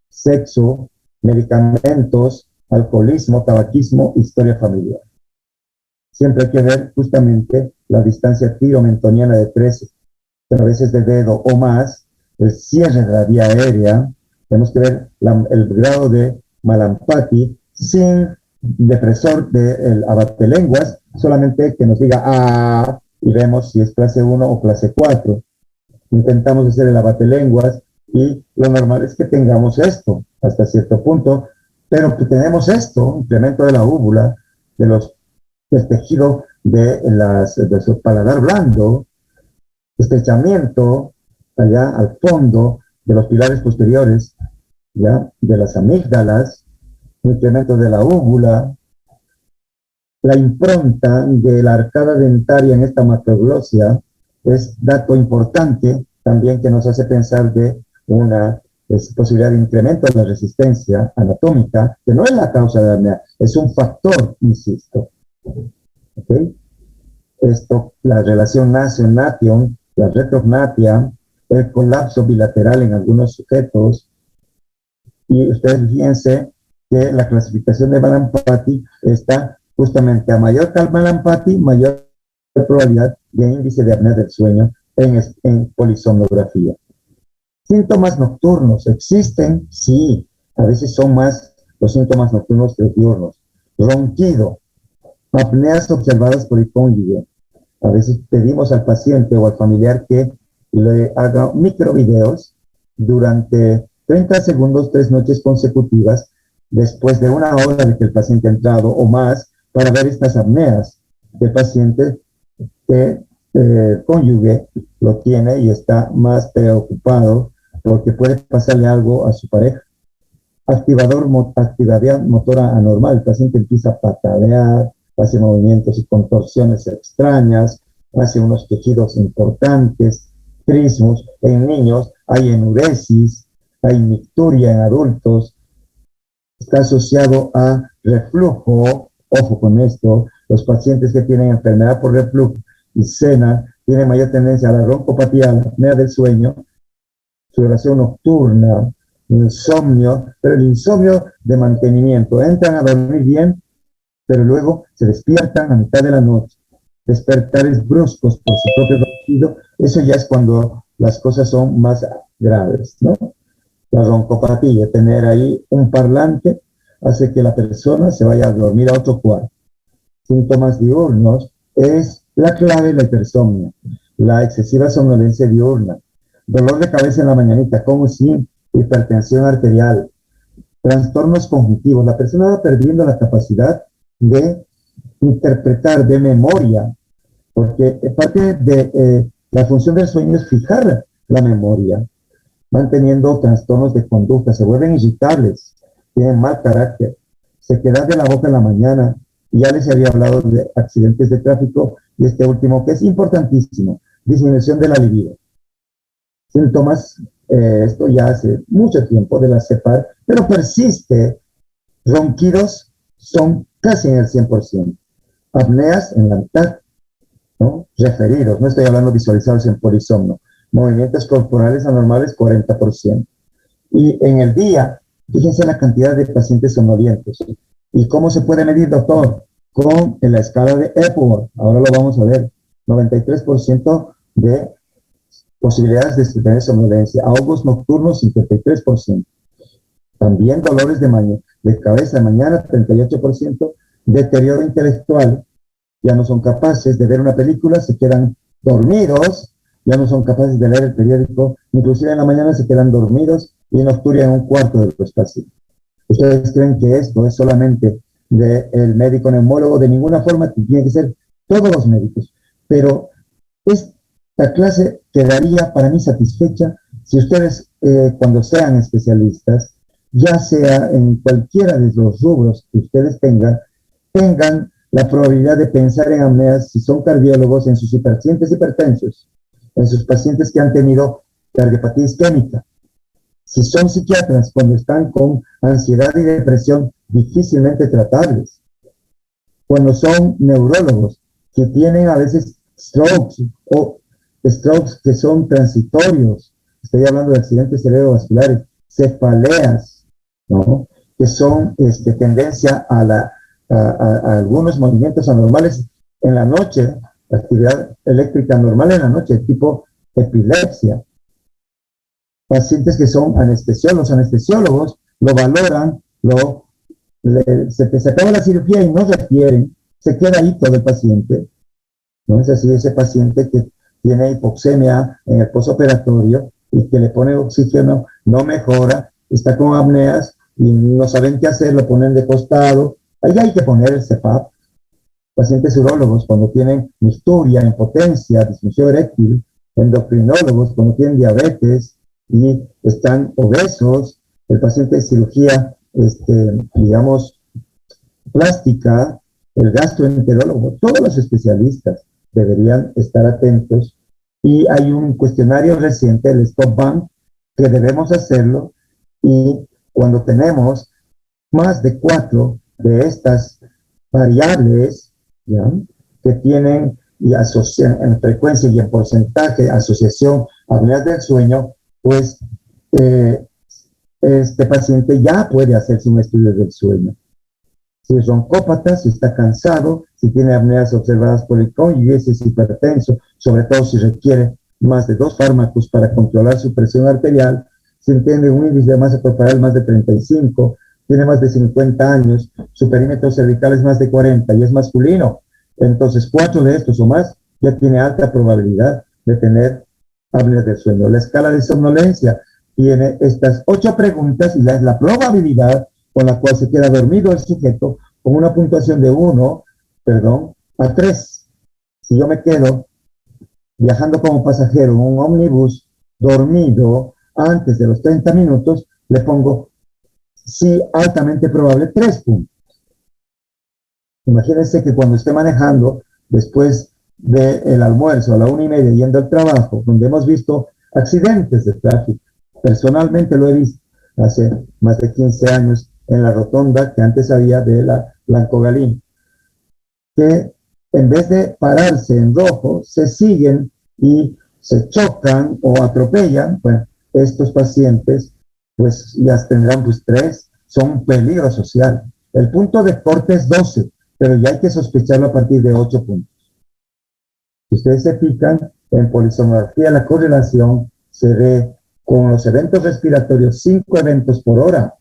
sexo, medicamentos, alcoholismo, tabaquismo, historia familiar. Siempre hay que ver justamente la distancia tiromentoniana de 13 veces de dedo o más, el cierre de la vía aérea. Tenemos que ver el grado de malampati sin depresor del abatelenguas, solamente que nos diga ah, y vemos si es clase 1 o clase 4. Intentamos hacer el abatelenguas y lo normal es que tengamos esto hasta cierto punto, pero que tenemos esto, incremento de la úvula, del tejido de su paladar blando, estrechamiento allá al fondo de los pilares posteriores, ya, de las amígdalas, incremento de la úvula, la impronta de la arcada dentaria en esta macroglosia es dato importante también que nos hace pensar de una posibilidad de incremento de la resistencia anatómica, que no es la causa de la apnea, es un factor, insisto. ¿Okay? Esto, la relación nacio-nation, la retrognatia, el colapso bilateral en algunos sujetos, y ustedes fíjense que la clasificación de Malampati está justamente a mayor Malampati, mayor probabilidad de índice de apnea del sueño en polisomnografía. Síntomas nocturnos, ¿existen? Sí, a veces son más los síntomas nocturnos que los diurnos. Ronquido, apneas observadas por el cónyuge. A veces pedimos al paciente o al familiar que le haga microvideos durante 30 segundos, 3 noches consecutivas, después de 1 hora de que el paciente ha entrado o más, para ver estas apneas del paciente que cónyuge lo tiene y está más preocupado porque puede pasarle algo a su pareja. Actividad motora anormal, el paciente empieza a patalear, hace movimientos y contorsiones extrañas, hace unos quejidos importantes, trismos. En niños hay enuresis, hay micturia en adultos, está asociado a reflujo. Ojo con esto, los pacientes que tienen enfermedad por reflujo y cena tienen mayor tendencia a la roncopatía, a la apnea del sueño, sudoración nocturna, insomnio, pero el insomnio de mantenimiento, entran a dormir bien, pero luego se despiertan a mitad de la noche, despertares bruscos por su propio ronquido. Eso ya es cuando las cosas son más graves, ¿no? La roncopatía, tener ahí un parlante, hace que la persona se vaya a dormir a otro cuarto. Síntomas diurnos es la clave, la hipersomnia, la excesiva somnolencia diurna, dolor de cabeza en la mañanita, como sin hipertensión arterial, trastornos cognitivos. La persona va perdiendo la capacidad de interpretar de memoria, porque parte de la función del sueño es fijar la memoria, manteniendo trastornos de conducta, se vuelven irritables, tienen mal carácter, sequedad de la boca en la mañana. Y ya les había hablado de accidentes de tráfico y este último que es importantísimo, disminución de la libido. Síntomas, esto ya hace mucho tiempo de la CEPAR, pero persiste. Ronquidos son casi en el 100%. Apneas en la mitad, ¿no? Referidos, no estoy hablando visualizados en polisomno. Movimientos corporales anormales, 40%. Y en el día, fíjense la cantidad de pacientes somnolientos. ¿Y cómo se puede medir, doctor? Con la escala de Epworth. Ahora lo vamos a ver. 93% de posibilidades de tener somnolencia. Ahogos nocturnos, 53%. También dolores de cabeza de mañana, 38%. Deterioro intelectual. Ya no son capaces de ver una película, se quedan dormidos, ya no son capaces de leer el periódico, inclusive en la mañana se quedan dormidos y nocturia en un cuarto de los pacientes. ¿Ustedes creen que esto es solamente del médico neumólogo? De ninguna forma, tiene que ser todos los médicos. Pero esta clase quedaría para mí satisfecha si ustedes, cuando sean especialistas, ya sea en cualquiera de los rubros que ustedes tengan la probabilidad de pensar en apneas, si son cardiólogos, en sus pacientes hipertensos, en sus pacientes que han tenido cardiopatía isquémica. Si son psiquiatras, cuando están con ansiedad y depresión difícilmente tratables. Cuando son neurólogos, que tienen a veces strokes o strokes que son transitorios. Estoy hablando de accidentes cerebrovasculares, cefaleas, ¿no? Que son tendencia a algunos movimientos anormales en la noche, actividad eléctrica normal en la noche, tipo epilepsia. Pacientes que son anestesiólogos, lo valoran, se acaba la cirugía y no refieren, se queda ahí todo el paciente. No es así, ese paciente que tiene hipoxemia en el postoperatorio y que le pone oxígeno, no mejora, está con apneas y no saben qué hacer, lo ponen de costado. Ahí hay que poner el CPAP. Pacientes urólogos cuando tienen mixturia, impotencia, disfunción eréctil, endocrinólogos cuando tienen diabetes y están obesos, el paciente de cirugía, digamos, plástica, el gastroenterólogo, todos los especialistas deberían estar atentos. Y hay un cuestionario reciente, el Stop Bank, que debemos hacerlo, y cuando tenemos más de 4 de estas variables, ¿ya?, que tienen y asocian en frecuencia y en porcentaje asociación a apneas del sueño, pues este paciente ya puede hacerse un estudio del sueño. Si es roncópata, si está cansado, si tiene apneas observadas por el cónyuge, si es hipertenso, sobre todo si requiere más de 2 fármacos para controlar su presión arterial, si tiene un índice de masa corporal más de 35, tiene más de 50 años, su perímetro cervical es más de 40 y es masculino, entonces 4 de estos o más ya tiene alta probabilidad de tener apneas del sueño. La escala de somnolencia tiene estas 8 preguntas y la probabilidad con la cual se queda dormido el sujeto con una puntuación de 1, a 3. Si yo me quedo viajando como pasajero en un ómnibus dormido antes de los 30 minutos, le pongo sí altamente probable 3 puntos. Imagínense que cuando esté manejando, después del almuerzo a la 1:30 yendo al trabajo, donde hemos visto accidentes de tráfico. Personalmente lo he visto hace más de 15 años en la rotonda que antes había de la Blanco Galín, que en vez de pararse en rojo, se siguen y se chocan o atropellan. Bueno, estos pacientes pues ya tendrán pues 3, son un peligro social. El punto de corte es 12, pero ya hay que sospecharlo a partir de 8 puntos. Si ustedes se fijan, en polisomografía la correlación se ve con los eventos respiratorios 5 eventos por hora,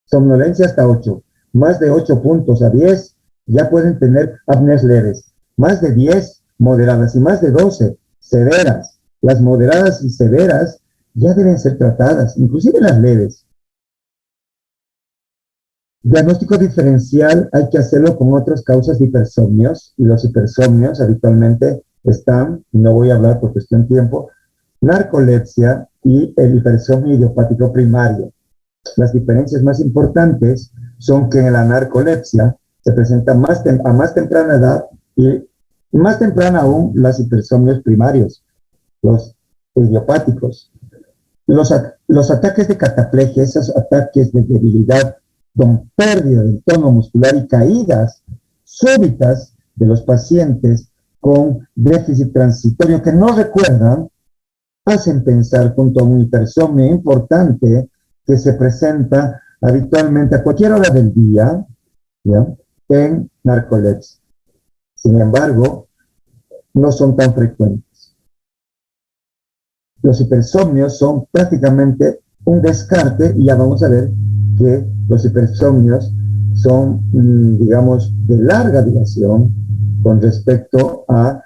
somnolencia hasta 8, más de 8 puntos a 10 ya pueden tener apneas leves, más de 10 moderadas y más de 12 severas. Las moderadas y severas ya deben ser tratadas, inclusive las leves. Diagnóstico diferencial hay que hacerlo con otras causas de hipersomnios, y los hipersomnios habitualmente están, no voy a hablar por cuestión de tiempo, narcolepsia y el hipersomnio idiopático primario. Las diferencias más importantes son que en la narcolepsia se presenta a más temprana edad y más temprana aún las hipersomnios primarios, los idiopáticos. Los ataques de cataplegia, esos ataques de debilidad con pérdida del tono muscular y caídas súbitas de los pacientes con déficit transitorio que no recuerdan, hacen pensar junto a un hipersomnio importante que se presenta habitualmente a cualquier hora del día, ¿ya?, en narcolepsia. Sin embargo, no son tan frecuentes. Los hipersomnios son prácticamente un descarte, y ya vamos a ver que los hipersomnios son, digamos, de larga duración con respecto a,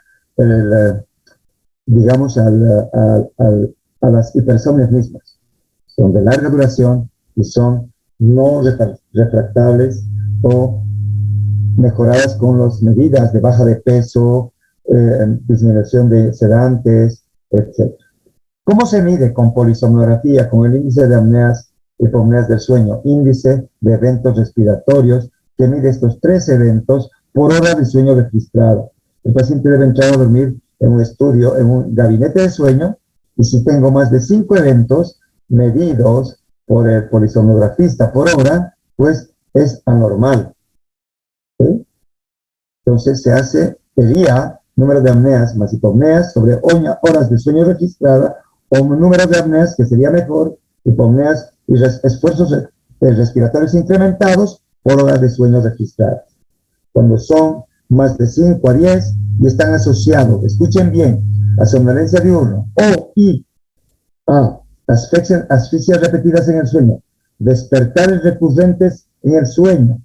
digamos, a las hipersomnias mismas. Son de larga duración y son no refractables o mejoradas con las medidas de baja de peso, disminución de sedantes, etc. ¿Cómo se mide con polisomnografía, con el índice de apneas y hipopneas del sueño? Índice de eventos respiratorios, que mide estos 3 eventos por hora de sueño registrado. El paciente debe entrar a dormir en un estudio, en un gabinete de sueño, y si tengo más de 5 eventos medidos por el polisomnografista por hora, pues es anormal. ¿Sí? Entonces se hace el IA, número de apneas más hipopneas sobre horas de sueño registrada, o número de apneas, que sería mejor, hipopneas y esfuerzos respiratorios incrementados por horas de sueño registradas. Cuando son más de 5 a 10 y están asociados, escuchen bien, a somnolencia diurna y a asfixias repetidas en el sueño, despertares recurrentes en el sueño,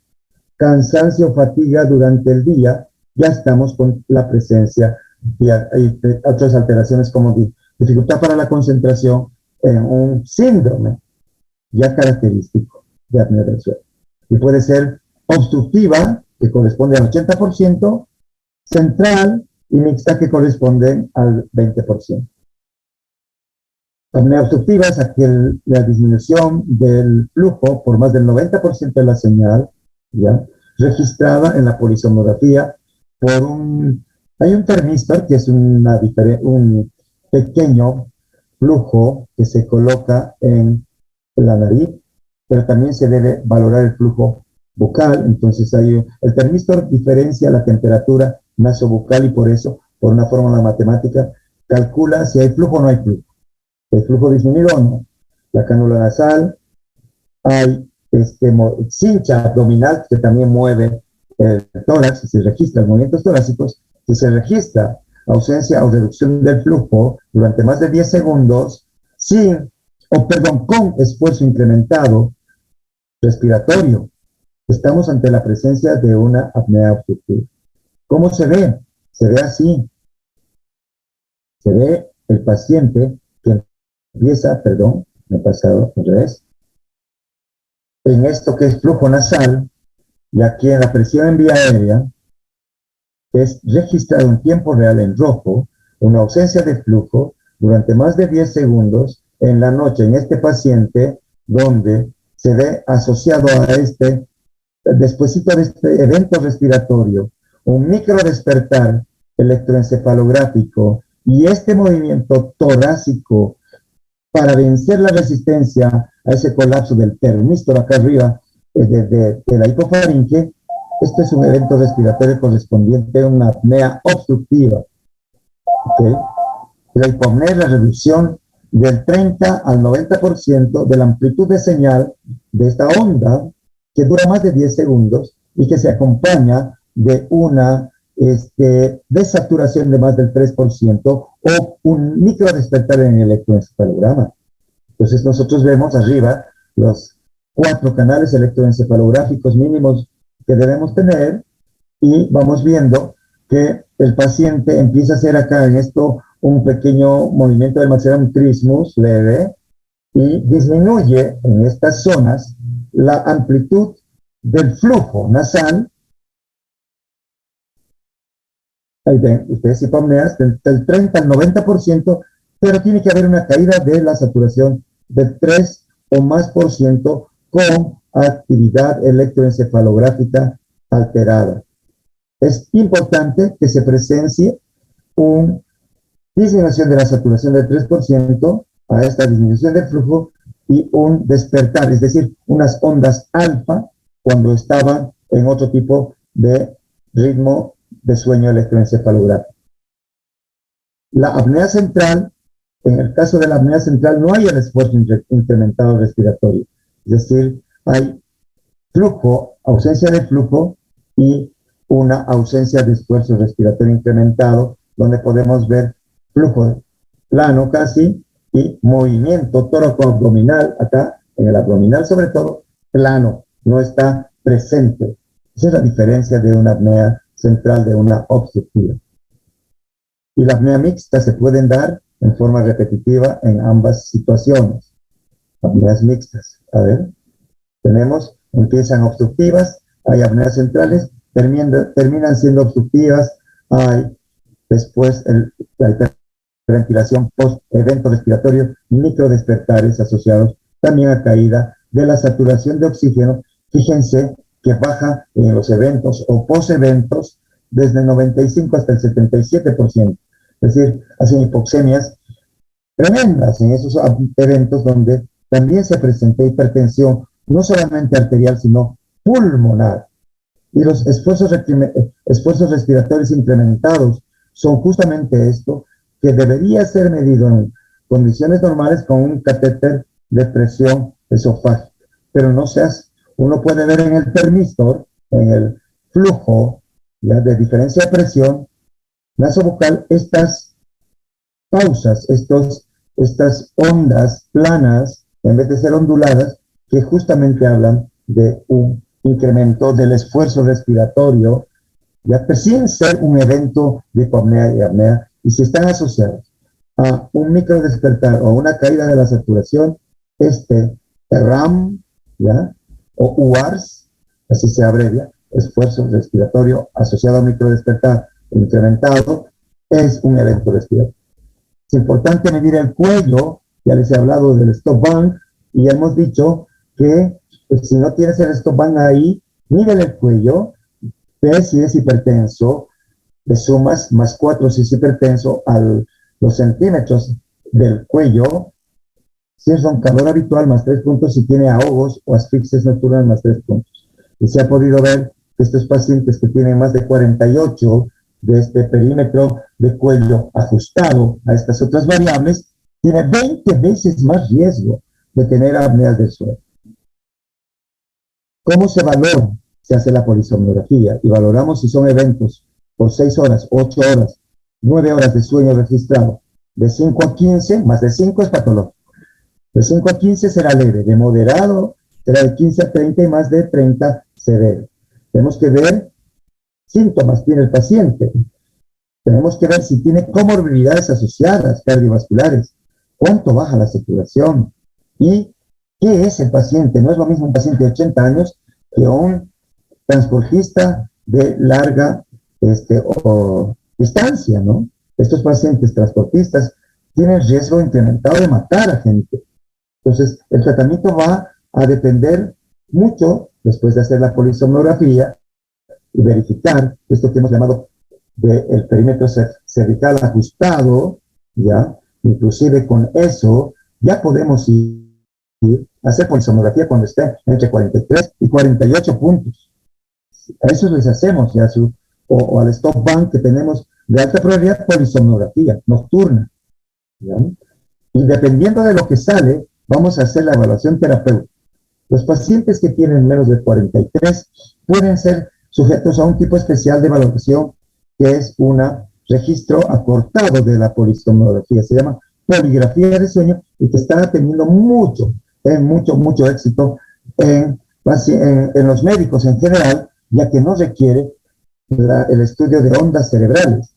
cansancio o fatiga durante el día, ya estamos con la presencia de otras alteraciones como dificultad para la concentración en un síndrome ya característico de apnea del sueño. Y puede ser obstructiva, que corresponde al 80%, central y mixta, que corresponden al 20%. Apnea obstructiva es la disminución del flujo por más del 90% de la señal, ¿ya?, registrada en la polisomnografía por hay un termistor, que es un pequeño flujo que se coloca en la nariz, pero también se debe valorar el flujo bucal. Entonces el termistor diferencia la temperatura nasobucal, y por eso, por una fórmula matemática, calcula si hay flujo o no hay flujo. El flujo disminuido o no. La cánula nasal, hay cincha abdominal, que también mueve el tórax, si se registran movimientos torácicos. Si se registra ausencia o reducción del flujo durante más de 10 segundos, con esfuerzo incrementado respiratorio, estamos ante la presencia de una apnea obstructiva. ¿Cómo se ve? Se ve así. Se ve el paciente que empieza, me he pasado al revés, en esto que es flujo nasal, y aquí en la presión en vía aérea, es registrado en tiempo real en rojo, una ausencia de flujo durante más de 10 segundos en la noche en este paciente, donde se ve asociado a despuésito de este evento respiratorio, un micro despertar electroencefalográfico y este movimiento torácico para vencer la resistencia a ese colapso del termistor acá arriba, de la hipofaringe, este es un evento respiratorio correspondiente a una apnea obstructiva. ¿Okay? La hipopnea es la reducción del 30 al 90% de la amplitud de señal de esta onda que dura más de 10 segundos y que se acompaña de una desaturación de más del 3% o un micro despertar en el electroencefalograma. Entonces nosotros vemos arriba los 4 canales electroencefalográficos mínimos que debemos tener y vamos viendo que el paciente empieza a hacer acá en esto un pequeño movimiento del maxillary trismus leve y disminuye en estas zonas la amplitud del flujo nasal. Ahí ven, ustedes hipopneas del 30 al 90%, pero tiene que haber una caída de la saturación del 3 o más por ciento con actividad electroencefalográfica alterada. Es importante que se presencie una disminución de la saturación del 3% a esta disminución del flujo y un despertar, es decir, unas ondas alfa cuando estaban en otro tipo de ritmo de sueño electroencefalográfico. La apnea central, en el caso de la apnea central no hay el esfuerzo incrementado respiratorio, es decir, hay flujo, ausencia de flujo y una ausencia de esfuerzo respiratorio incrementado, donde podemos ver flujo plano casi y movimiento tóraco-abdominal, acá en el abdominal sobre todo, plano, no está presente. Esa es la diferencia de una apnea central de una obstructiva. Y la apnea mixta se pueden dar en forma repetitiva en ambas situaciones. Apneas mixtas. A ver, empiezan obstructivas, hay apneas centrales, terminan siendo obstructivas, hay después la hiperventilación post-evento respiratorio, microdespertares asociados también a caída de la saturación de oxígeno. Fíjense que baja en los eventos o post-eventos desde el 95 hasta el 77%. Es decir, hacen hipoxemias tremendas en esos eventos donde también se presenta hipertensión, no solamente arterial, sino pulmonar. Y los esfuerzos respiratorios incrementados son justamente esto, que debería ser medido en condiciones normales con un catéter de presión esofágica. Pero no se hace. Uno puede ver en el termistor, en el flujo ya de diferencia de presión nasobucal, estas pausas, estas ondas planas, en vez de ser onduladas, que justamente hablan de un incremento del esfuerzo respiratorio, ya sin ser un evento de hipopnea y apnea, y si están asociados a un micro despertar o una caída de la saturación, RAM, ¿ya? O UARS, así se abrevia, esfuerzo respiratorio asociado a micro despertar incrementado, es un evento respiratorio. Es importante medir el cuello, ya les he hablado del stop band, y hemos dicho que si no tienes el stop band ahí, mide el cuello, ve si es hipertenso, le sumas más 4 si es hipertenso a los centímetros del cuello, si es roncador habitual más 3 puntos, si tiene ahogos o asfixias nocturnas más 3 puntos. Y se ha podido ver que estos pacientes que tienen más de 48 de este perímetro de cuello ajustado a estas otras variables, tiene 20 veces más riesgo de tener apneas del sueño. ¿Cómo se valora? Se hace la polisomnografía y valoramos si son eventos por 6 horas, 8 horas, 9 horas de sueño registrado. De 5 a 15, más de 5 es patológico. De 5 a 15 será leve, de moderado será de 15 a 30 y más de 30 severo. Tenemos que ver síntomas tiene el paciente. Tenemos que ver si tiene comorbilidades asociadas cardiovasculares, cuánto baja la saturación y qué es el paciente. No es lo mismo un paciente de 80 años que un transportista de larga distancia, ¿no? Estos pacientes transportistas tienen riesgo incrementado de matar a gente. Entonces, el tratamiento va a depender mucho después de hacer la polisomnografía y verificar esto que hemos llamado el perímetro cervical ajustado, ¿ya? Inclusive con eso ya podemos ir a hacer polisomnografía cuando esté entre 43 y 48 puntos. A eso les hacemos ya o al stop bank que tenemos de alta probabilidad polisomnografía nocturna, ¿ya? Y dependiendo de lo que sale, vamos a hacer la evaluación terapéutica. Los pacientes que tienen menos de 43 pueden ser sujetos a un tipo especial de valoración que es un registro acortado de la polisomnografía. Se llama poligrafía de sueño y que está teniendo mucho éxito en los médicos en general, ya que no requiere el estudio de ondas cerebrales.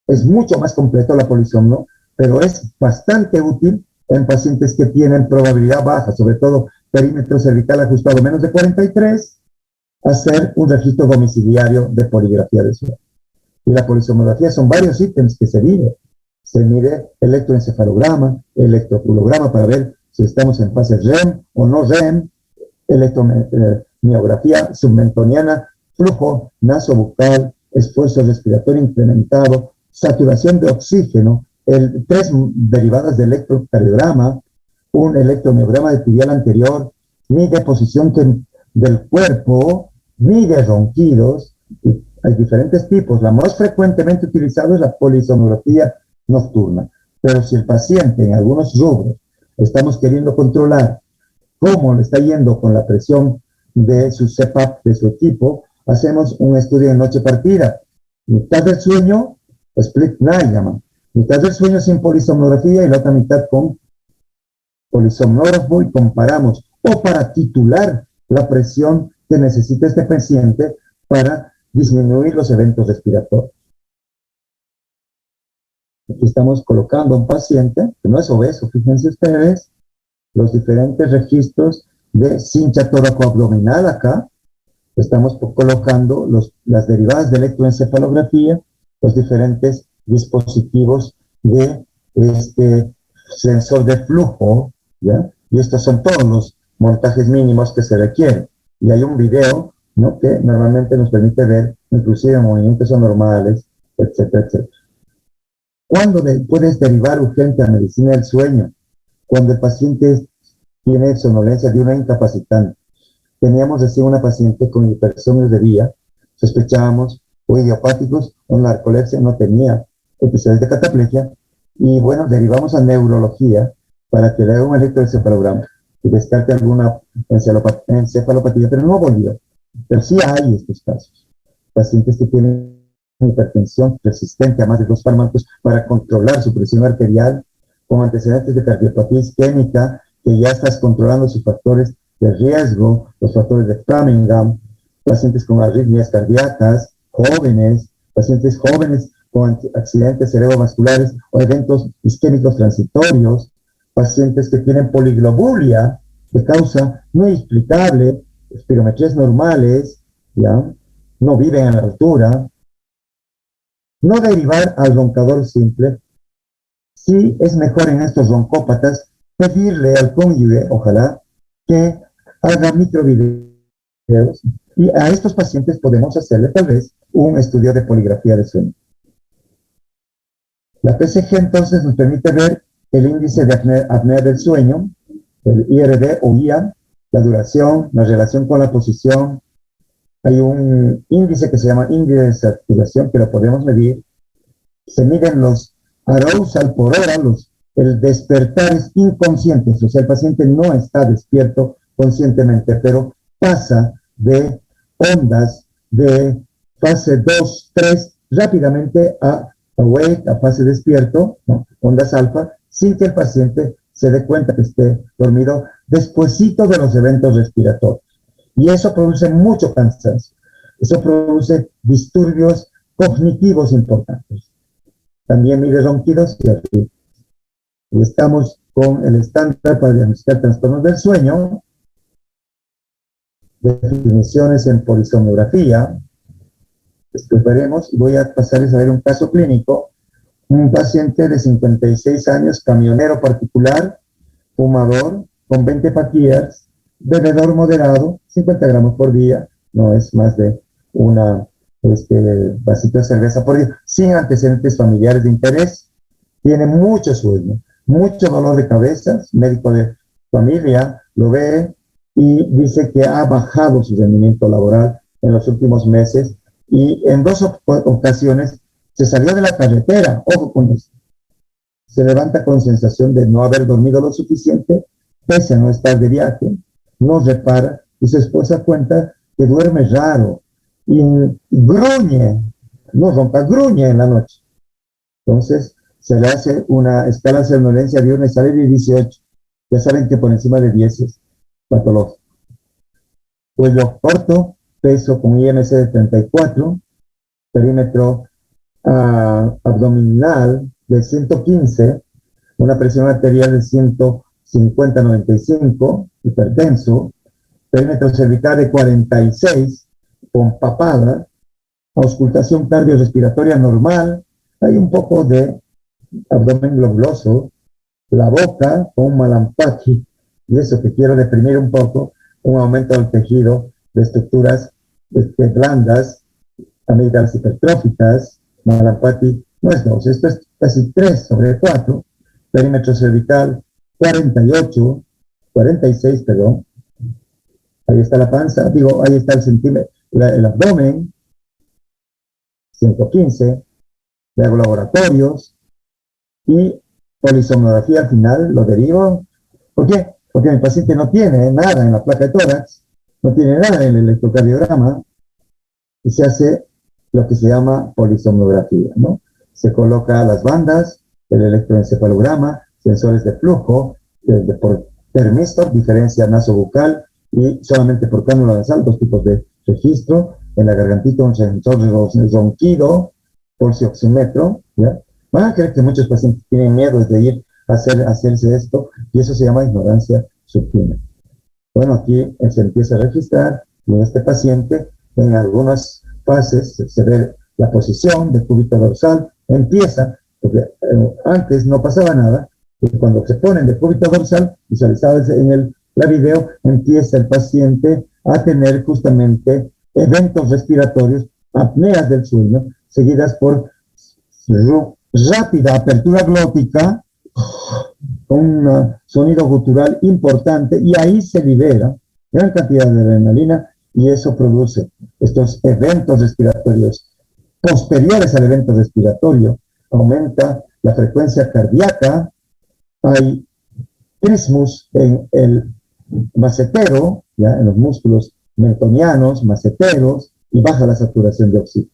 Es mucho más completo la polisomno, pero es bastante útil en pacientes que tienen probabilidad baja, sobre todo perímetro cervical ajustado menos de 43, hacer un registro domiciliario de poligrafía de sueño. Y la polisomnografía son varios ítems que se mide. Se mide electroencefalograma, electroculograma para ver si estamos en fase REM o no REM, electromiografía submentoniana, flujo nasobucal, esfuerzo respiratorio incrementado, saturación de oxígeno, tres derivadas de electrocardiograma, un electromiograma de tibial anterior, mide posición del cuerpo, mide ronquidos. Hay diferentes tipos. La más frecuentemente utilizada es la polisomnografía nocturna. Pero si el paciente en algunos rubros estamos queriendo controlar cómo le está yendo con la presión de su CPAP, de su equipo, hacemos un estudio de noche partida. Mitad del sueño, split night llaman. Mitad del sueño sin polisomnografía y la otra mitad con polisomnógrafo y comparamos. O para titular la presión que necesita este paciente para disminuir los eventos respiratorios. Aquí estamos colocando a un paciente que no es obeso, fíjense ustedes, los diferentes registros de cincha tóraco-abdominal acá. Estamos colocando las derivadas de electroencefalografía, los diferentes dispositivos de sensor de flujo, ¿ya? Y estos son todos los montajes mínimos que se requieren. Y hay un video, ¿no?, que normalmente nos permite ver inclusive movimientos anormales, etcétera, etcétera. ¿Cuándo puedes derivar urgente a medicina del sueño? Cuando el paciente tiene somnolencia de una incapacitante. Teníamos recién una paciente con hipersomnios de día, sospechábamos o idiopáticos o narcolepsia, no tenía episodios de cataplegia, y bueno, derivamos a neurología para que le haga un electroencefalograma y descarte alguna encefalopatía, pero no volvió. Pero sí hay estos casos. Pacientes que tienen hipertensión resistente a más de 2 fármacos para controlar su presión arterial, con antecedentes de cardiopatía isquémica, que ya estás controlando sus factores de riesgo, los factores de Framingham, pacientes con arritmias cardíacas, jóvenes, pacientes jóvenes con accidentes cerebrovasculares o eventos isquémicos transitorios, pacientes que tienen poliglobulia de causa no explicable, espirometrías normales, ¿ya? No viven a la altura. No derivar al roncador simple. Sí es mejor en estos roncópatas pedirle al cónyuge, ojalá, que haga microvideos, y a estos pacientes podemos hacerle tal vez un estudio de poligrafía de sueño. La PCG entonces nos permite ver el índice de apnea del sueño, el IRD o IA, la duración, la relación con la posición. Hay un índice que se llama índice de saturación que lo podemos medir. Se miden los arousal por hora, el despertar es inconsciente, o sea, el paciente no está despierto conscientemente, pero pasa de ondas de fase 2, 3 rápidamente a awake, a fase despierto, ¿no?, ondas alfa, sin que el paciente se dé cuenta que esté dormido despuesito de los eventos respiratorios. Y eso produce mucho cansancio, eso produce disturbios cognitivos importantes. También mide ronquidos y arritmias. Y estamos con el estándar para diagnosticar trastornos del sueño, definiciones en polisomnografía. Después veremos, y voy a pasarles a ver un caso clínico. Un paciente de 56 años, camionero particular, fumador, con 20 paquillas, bebedor moderado, 50 gramos por día, no es más de una vasito de cerveza por día, sin antecedentes familiares de interés, tiene mucho sueño, mucho dolor de cabeza, médico de familia lo ve y dice que ha bajado su rendimiento laboral en los últimos meses y en dos ocasiones se salió de la carretera, ojo con esto, se levanta con sensación de no haber dormido lo suficiente, pese a no estar de viaje, no repara y su esposa cuenta que duerme raro y gruñe, no ronca, gruñe en la noche. Entonces se le hace una escala de somnolencia diurna y sale de 18. Ya saben que por encima de 10 es patológico. Cuello corto, peso con IMC de 34, perímetro abdominal de 115, una presión arterial de 150-95, hipertenso, perímetro cervical de 46, con papada, auscultación cardiorrespiratoria normal, hay un poco de abdomen globuloso, la boca con un malampaki, y eso que quiero deprimir un poco, un aumento del tejido de estructuras blandas, amígdalas hipertróficas, malampati no es 2, esto es casi 3/4, perímetro cervical 48, 46, perdón, ahí está la panza, digo, ahí está el centímetro, el abdomen, 115, de laboratorios, y polisomnografía al final lo derivo. ¿Por qué? Porque el paciente no tiene nada en la placa de tórax, no tiene nada en el electrocardiograma, y se hace lo que se llama polisomnografía, ¿no? Se coloca las bandas, el electroencefalograma, sensores de flujo, por termistor, diferencia nasobucal, y solamente por cánula nasal, dos tipos de registro, en la gargantita un sensor de ronquido, pulsioxímetro, ¿ya? Van a creer que muchos pacientes tienen miedo de ir a hacerse esto, y eso se llama ignorancia supina. Bueno, aquí se empieza a registrar, y en este paciente, en algunas fases, se ve la posición del cúbito dorsal, empieza, porque antes no pasaba nada, y cuando se ponen de cúbito dorsal, visualizados en la video, empieza el paciente a tener justamente eventos respiratorios, apneas del sueño, seguidas por rápida apertura glótica, con un sonido gutural importante, y ahí se libera gran cantidad de adrenalina, y eso produce estos eventos respiratorios posteriores al evento respiratorio. Aumenta la frecuencia cardíaca, hay trismus en el macetero, ya en los músculos mentonianos, maceteros, y baja la saturación de oxígeno.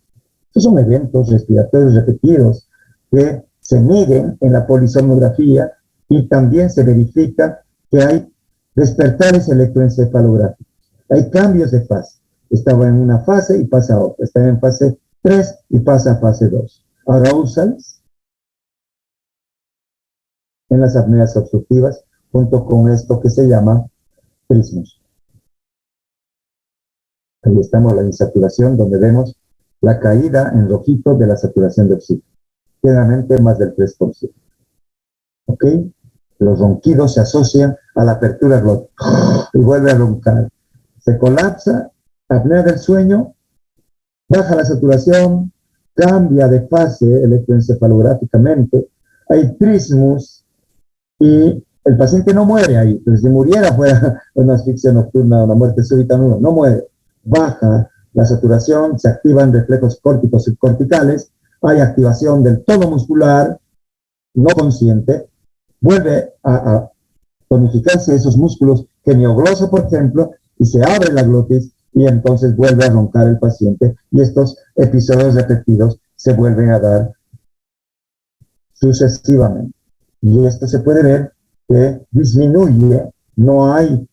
Estos son eventos respiratorios repetidos que se miden en la polisomnografía, y también se verifica que hay despertares electroencefalográficos. Hay cambios de fase. Estaba en una fase y pasa a otra. Estaba en fase 3 y pasa a fase 2. Arousals en las apneas obstructivas, junto con esto que se llama trismus. Ahí estamos la insaturación, donde vemos la caída en rojito de la saturación de oxígeno. Generalmente más del 3%. ¿Ok? Los ronquidos se asocian a la apertura glótica y vuelve a roncar. Se colapsa, apnea del sueño, baja la saturación, cambia de fase electroencefalográficamente, hay trismus, y el paciente no muere ahí. Pero si muriera fuera una asfixia nocturna, una muerte súbita, no muere. Baja la saturación, se activan reflejos córticos subcorticales, hay activación del tono muscular no consciente, vuelve a tonificarse esos músculos geniogloso, por ejemplo, y se abre la glotis, y entonces vuelve a roncar el paciente, y estos episodios repetidos se vuelven a dar sucesivamente. Y esto se puede ver que disminuye, no hay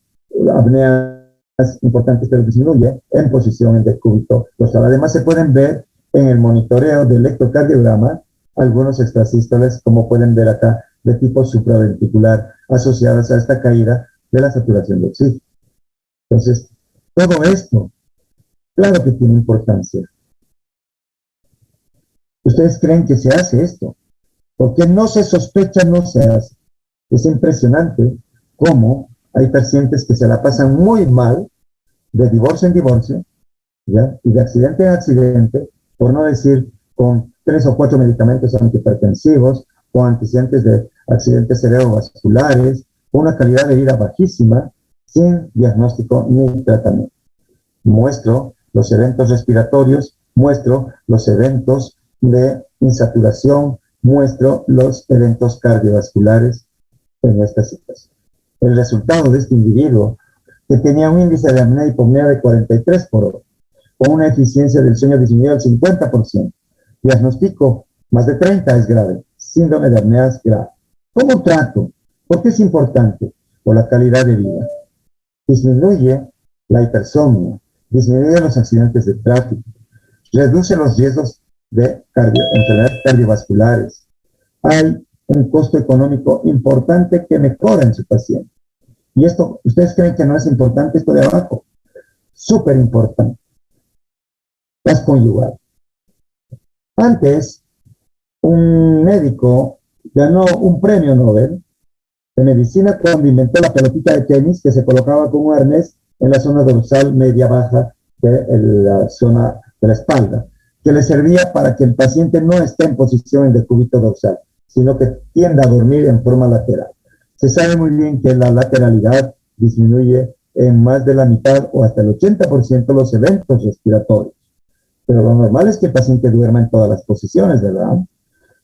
apneas importantes, pero disminuye en posición en decúbito dorsal. Además, se pueden ver en el monitoreo del electrocardiograma algunos extrasístoles, como pueden ver acá, de tipo supraventricular, asociados a esta caída de la saturación de oxígeno. Entonces, todo esto, claro que tiene importancia. ¿Ustedes creen que se hace esto? Porque no se sospecha, no se hace. Es impresionante cómo hay pacientes que se la pasan muy mal, de divorcio en divorcio, ¿ya? Y de accidente en accidente, por no decir con 3 o 4 medicamentos antihipertensivos o antecedentes de accidentes cerebrovasculares, con una calidad de vida bajísima, sin diagnóstico ni tratamiento. Muestro los eventos respiratorios, muestro los eventos de insaturación, muestro los eventos cardiovasculares en esta situación. El resultado de este individuo, que tenía un índice de apnea y hipopnea de 43 por hora, con una eficiencia del sueño disminuida al 50%, diagnóstico más de 30 es grave, síndrome de apnea es grave. ¿Cómo trato? ¿Por qué es importante? Por la calidad de vida. Disminuye la hipersomnia, disminuye los accidentes de tráfico, reduce los riesgos de enfermedades cardiovasculares. Hay un costo económico importante que mejora en su paciente. Y esto, ¿ustedes creen que no es importante esto de abajo? Súper importante. Paz conyugal. Antes, un médico ganó un premio Nobel de medicina cuando inventó la pelotita de tenis que se colocaba con un arnés en la zona dorsal media baja de la zona de la espalda, que le servía para que el paciente no esté en posición en decúbito dorsal, sino que tienda a dormir en forma lateral. Se sabe muy bien que la lateralidad disminuye en más de la mitad o hasta el 80% los eventos respiratorios. Pero lo normal es que el paciente duerma en todas las posiciones, ¿verdad?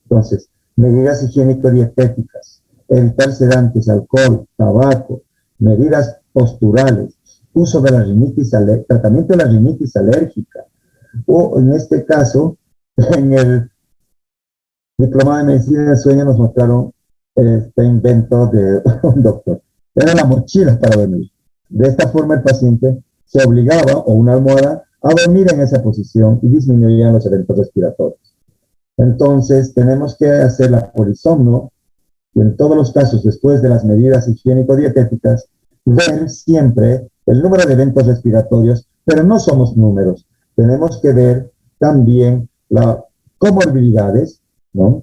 Entonces, medidas higiénico-dietéticas, evitar sedantes, alcohol, tabaco, medidas posturales, uso de la rinitis, tratamiento de la rinitis alérgica, o en este caso, en el diplomado de medicina del sueño nos mostraron este invento de un doctor. Era la mochila para dormir. De esta forma el paciente se obligaba, o una almohada, a dormir en esa posición y disminuían los eventos respiratorios. Entonces, tenemos que hacer la polisomno y en todos los casos, después de las medidas higiénico-dietéticas, ver siempre el número de eventos respiratorios, pero no somos números. Tenemos que ver también las comorbilidades, ¿no?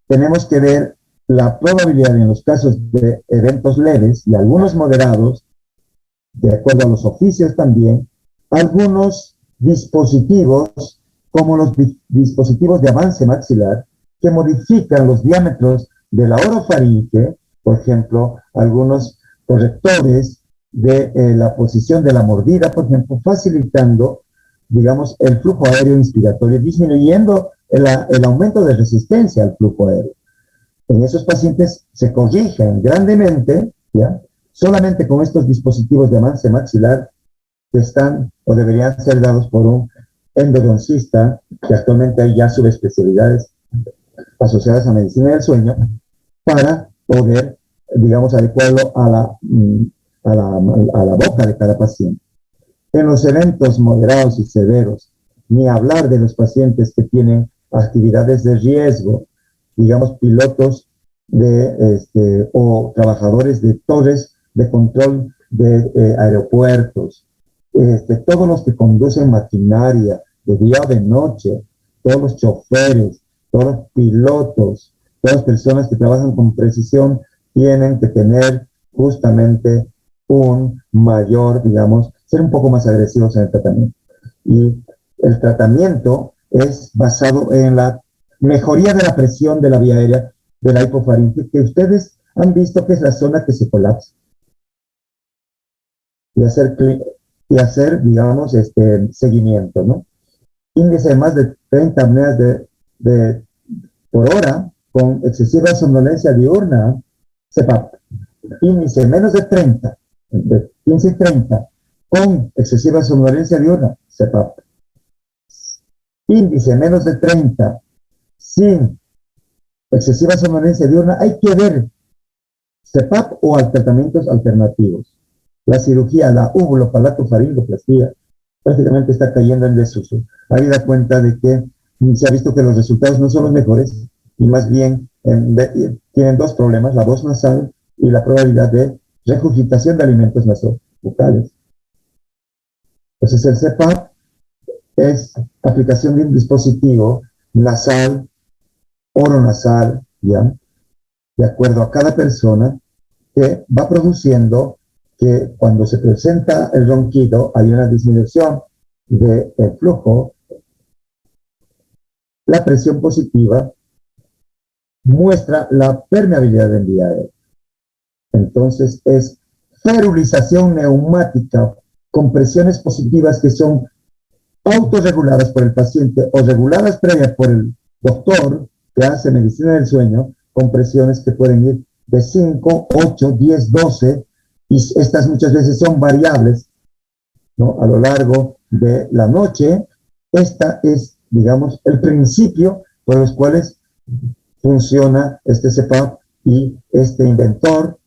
Tenemos que ver la probabilidad en los casos de eventos leves y algunos moderados, de acuerdo a los oficios también, algunos dispositivos, como los dispositivos de avance maxilar, que modifican los diámetros de la orofaringe, por ejemplo, algunos correctores de la posición de la mordida, por ejemplo, facilitando, digamos, el flujo aéreo inspiratorio, disminuyendo el aumento de resistencia al flujo aéreo. En esos pacientes se corrigen grandemente, ¿ya? Solamente con estos dispositivos de avance maxilar que están o deberían ser dados por un endodoncista, que actualmente hay ya subespecialidades asociadas a medicina del sueño, para poder, digamos, adecuarlo a la boca de cada paciente. En los eventos moderados y severos, ni hablar de los pacientes que tienen actividades de riesgo, digamos, pilotos o trabajadores de torres de control de aeropuertos, todos los que conducen maquinaria de día o de noche, todos los choferes, todos los pilotos, todas las personas que trabajan con precisión tienen que tener justamente un mayor, digamos, ser un poco más agresivos en el tratamiento. Y el tratamiento es basado en la mejoría de la presión de la vía aérea de la hipofaringe, que ustedes han visto que es la zona que se colapsa. Y hacer digamos, seguimiento, ¿no? Índice de más de 30 apneas por hora con excesiva somnolencia diurna, CPAP. Índice menos de 30, de 15 y 30, con excesiva somnolencia diurna, CPAP. Índice menos de 30, sin excesiva somnolencia diurna, hay que ver CPAP o tratamientos alternativos. La cirugía, la uvulopalatofaringoplastía, prácticamente está cayendo en desuso. Habida cuenta de que se ha visto que los resultados no son los mejores y más bien tienen dos problemas, la voz nasal y la probabilidad de regurgitación de alimentos nasobucales. Entonces el CPAP es aplicación de un dispositivo nasal, oronasal, ¿ya? De acuerdo a cada persona, que va produciendo que cuando se presenta el ronquido hay una disminución del flujo. La presión positiva muestra la permeabilidad del vía aérea. Entonces es ferulización neumática con presiones positivas que son autorreguladas por el paciente o reguladas previa por el doctor que hace medicina del sueño, con presiones que pueden ir de 5, 8, 10, 12, y estas muchas veces son variables, ¿no?, a lo largo de la noche. Esta es, digamos, el principio por los cuales funciona este CPAP, y este inventor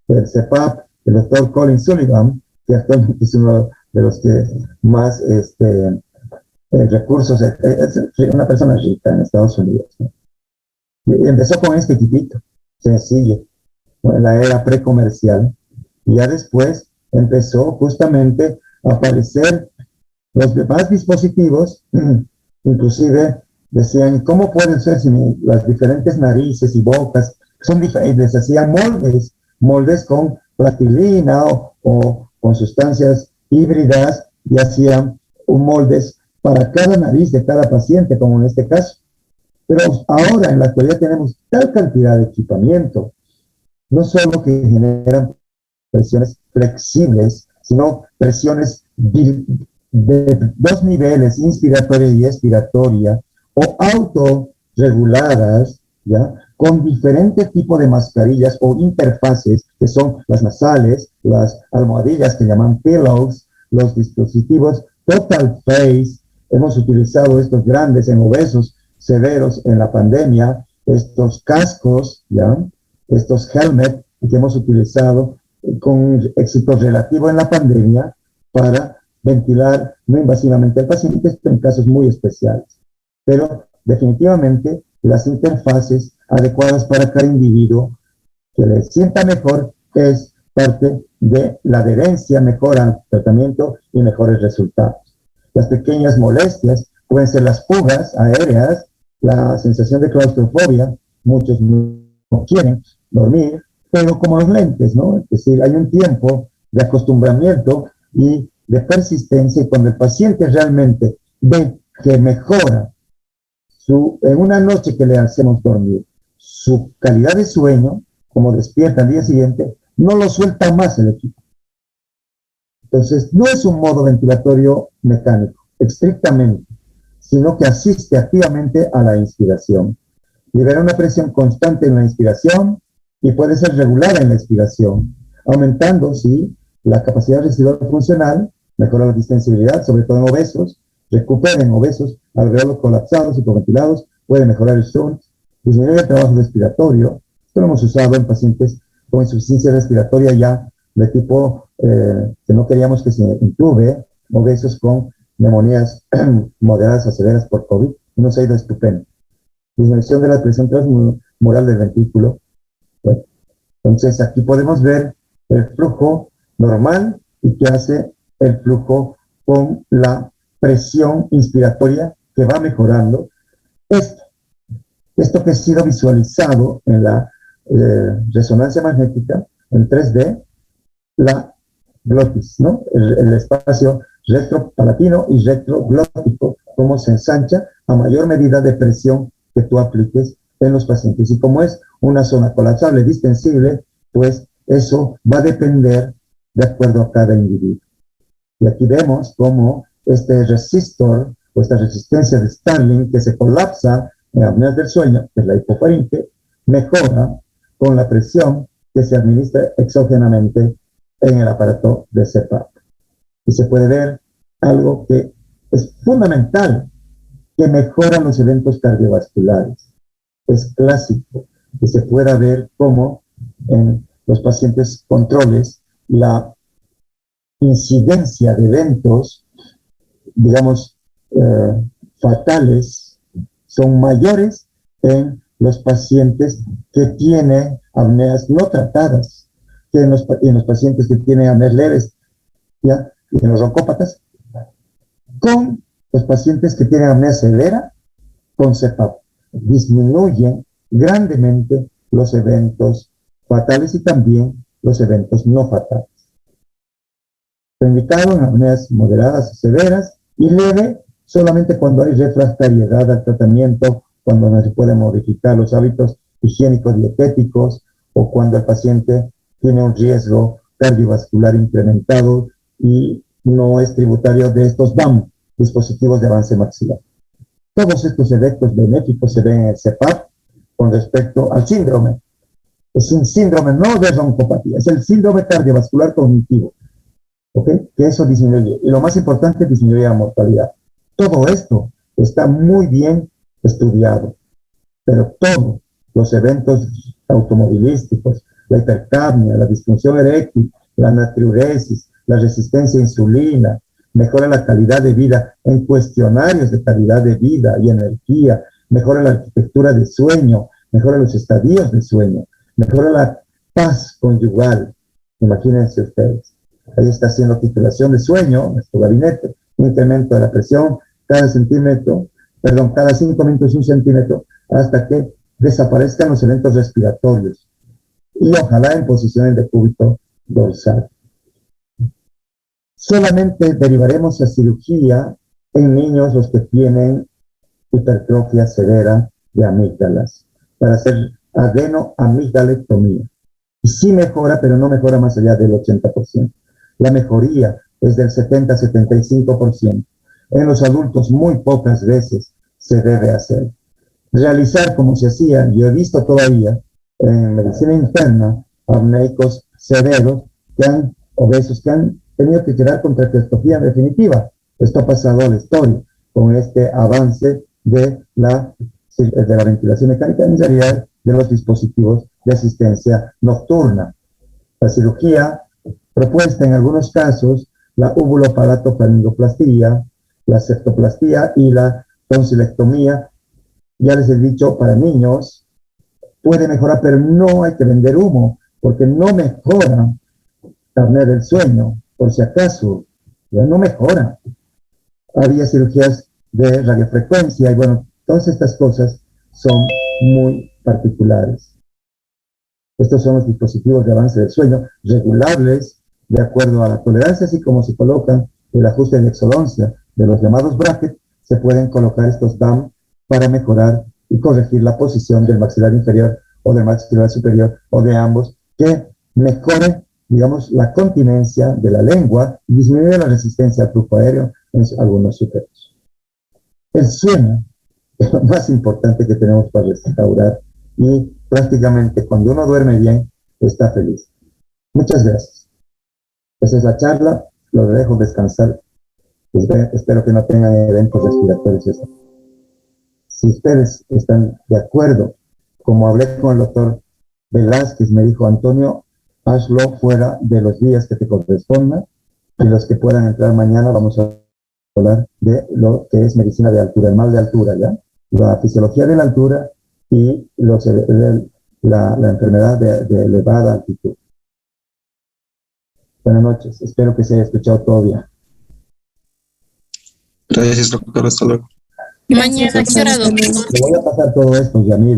del CPAP, el doctor Colin Sullivan, que actualmente es uno de los que más recursos, es una persona rica en Estados Unidos, ¿no? Y empezó con este equipito, sencillo, ¿no?, en la era precomercial, y ya después empezó justamente a aparecer los demás dispositivos, inclusive decían, ¿cómo pueden ser si las diferentes narices y bocas son diferentes? Hacían moldes con plastilina o con sustancias híbridas, y hacían moldes para cada nariz de cada paciente, como en este caso. Pero ahora, en la actualidad, tenemos tal cantidad de equipamiento, no solo que generan presiones flexibles, sino presiones de dos niveles, inspiratoria y expiratoria, o autorreguladas, ¿ya?, con diferentes tipos de mascarillas o interfaces, que son las nasales, las almohadillas que llaman pillows, los dispositivos Total Face. Hemos utilizado estos grandes en obesos severos en la pandemia, estos cascos, ¿ya?, estos helmets que hemos utilizado con éxito relativo en la pandemia para ventilar no invasivamente al paciente en casos muy especiales. Pero definitivamente las interfaces adecuadas para cada individuo que le sienta mejor es parte de la adherencia, mejora al tratamiento y mejores resultados. Las pequeñas molestias pueden ser las fugas aéreas, la sensación de claustrofobia. Muchos no quieren dormir, pero como los lentes, ¿no? Es decir, hay un tiempo de acostumbramiento y de persistencia, y cuando el paciente realmente ve que mejora en una noche que le hacemos dormir, su calidad de sueño, como despierta al día siguiente, no lo suelta más el equipo. Entonces, no es un modo ventilatorio mecánico, estrictamente, sino que asiste activamente a la inspiración. Libera una presión constante en la inspiración y puede ser regulada en la expiración, aumentando, sí, la capacidad residual funcional, mejora la distensibilidad, sobre todo en obesos, recupera en obesos alveolos colapsados y hipoventilados, puede mejorar el shunt, disminuye el trabajo respiratorio. Esto lo hemos usado en pacientes con insuficiencia respiratoria ya de tipo que no queríamos que se intube, obesos con neumonías moderadas a severas por COVID, y nos ha ido estupendo. Disminución de la presión transmural del ventrículo. Bueno, entonces aquí podemos ver el flujo normal y qué hace el flujo con la presión inspiratoria, que va mejorando. Esto que ha sido visualizado en la resonancia magnética en 3D, la glotis, ¿no?, el espacio retropalatino y retroglótico, cómo se ensancha a mayor medida de presión que tú apliques en los pacientes. Y como es una zona colapsable, distensible, pues eso va a depender de acuerdo a cada individuo. Y aquí vemos cómo este resistor o esta resistencia de Starling, que se colapsa en apneas del sueño, que es la hipofaringe, mejora con la presión que se administra exógenamente en el aparato de CPAP. Y se puede ver algo que es fundamental, que mejora los eventos cardiovasculares. Es clásico que se pueda ver cómo en los pacientes controles la incidencia de eventos, digamos, fatales, son mayores en los pacientes que tienen apneas no tratadas, que en los pacientes que tienen apneas leves, ¿ya?, y en los roncópatas, con los pacientes que tienen apnea severa con CPAP. Disminuyen grandemente los eventos fatales y también los eventos no fatales. indicado en apneas moderadas y severas, y leve solamente cuando hay refractariedad al tratamiento, cuando no se pueden modificar los hábitos higiénicos dietéticos o cuando el paciente tiene un riesgo cardiovascular incrementado y no es tributario de estos DAM, dispositivos de avance maxilar. Todos estos efectos benéficos se ven en el CEPAP con respecto al síndrome. Es un síndrome no de broncopatía, es el síndrome cardiovascular cognitivo. ¿Okay? Que eso disminuye. Y lo más importante, disminuye la mortalidad. Todo esto está muy bien estudiado, pero todos los eventos automovilísticos, la hipercapnia, la disfunción eréctil, la natriuresis, la resistencia a insulina, mejora la calidad de vida en cuestionarios de calidad de vida y energía, mejora la arquitectura de sueño, mejora los estadios de sueño, mejora la paz conyugal. Imagínense ustedes. Ahí está haciendo titulación de sueño, nuestro gabinete, un incremento de la presión cada 5 minutos 1 centímetro, hasta que desaparezcan los eventos respiratorios. Y ojalá en posición en decúbito dorsal. Solamente derivaremos a cirugía en niños los que tienen hipertrofia severa de amígdalas, para hacer adenoamigdalectomía. Y sí mejora, pero no mejora más allá del 80%. La mejoría es del 70-75%. En los adultos muy pocas veces se debe hacer. Realizar como se hacía, yo he visto todavía en medicina interna, apneicos severos, obesos, que han tenido que quedar con traqueostofía definitiva. Esto ha pasado a la historia con este avance de la ventilación mecánica, en realidad de los dispositivos de asistencia nocturna. La cirugía propuesta en algunos casos, la uvulopalato-faringoplastía, la septoplastía y la tonsilectomía, ya les he dicho, para niños, puede mejorar, pero no hay que vender humo, porque no mejora la apnea del sueño, por si acaso, ya no mejora. Había cirugías de radiofrecuencia y bueno, todas estas cosas son muy particulares. Estos son los dispositivos de avance del sueño, regulables de acuerdo a la tolerancia, así como se colocan el ajuste de exodoncia de los llamados brackets, se pueden colocar estos DAM para mejorar y corregir la posición del maxilar inferior o del maxilar superior o de ambos, que mejore, digamos, la continencia de la lengua y disminuye la resistencia al flujo aéreo en algunos sujetos. El sueño es lo más importante que tenemos para restaurar y prácticamente cuando uno duerme bien, está feliz. Muchas gracias. Esa es la charla, lo dejo descansar. Espero que no tengan eventos respiratorios. Si ustedes están de acuerdo, como hablé con el doctor Velázquez, me dijo, Antonio, hazlo fuera de los días que te correspondan y los que puedan entrar mañana vamos a hablar de lo que es medicina de altura, el mal de altura, ¿ya? La fisiología de la altura y la enfermedad de elevada altitud. Buenas noches, espero que se haya escuchado todo bien. Gracias, doctor, hasta luego. Mañana, ¿qué hora, doctor? Le voy a pasar todo esto, Yamil.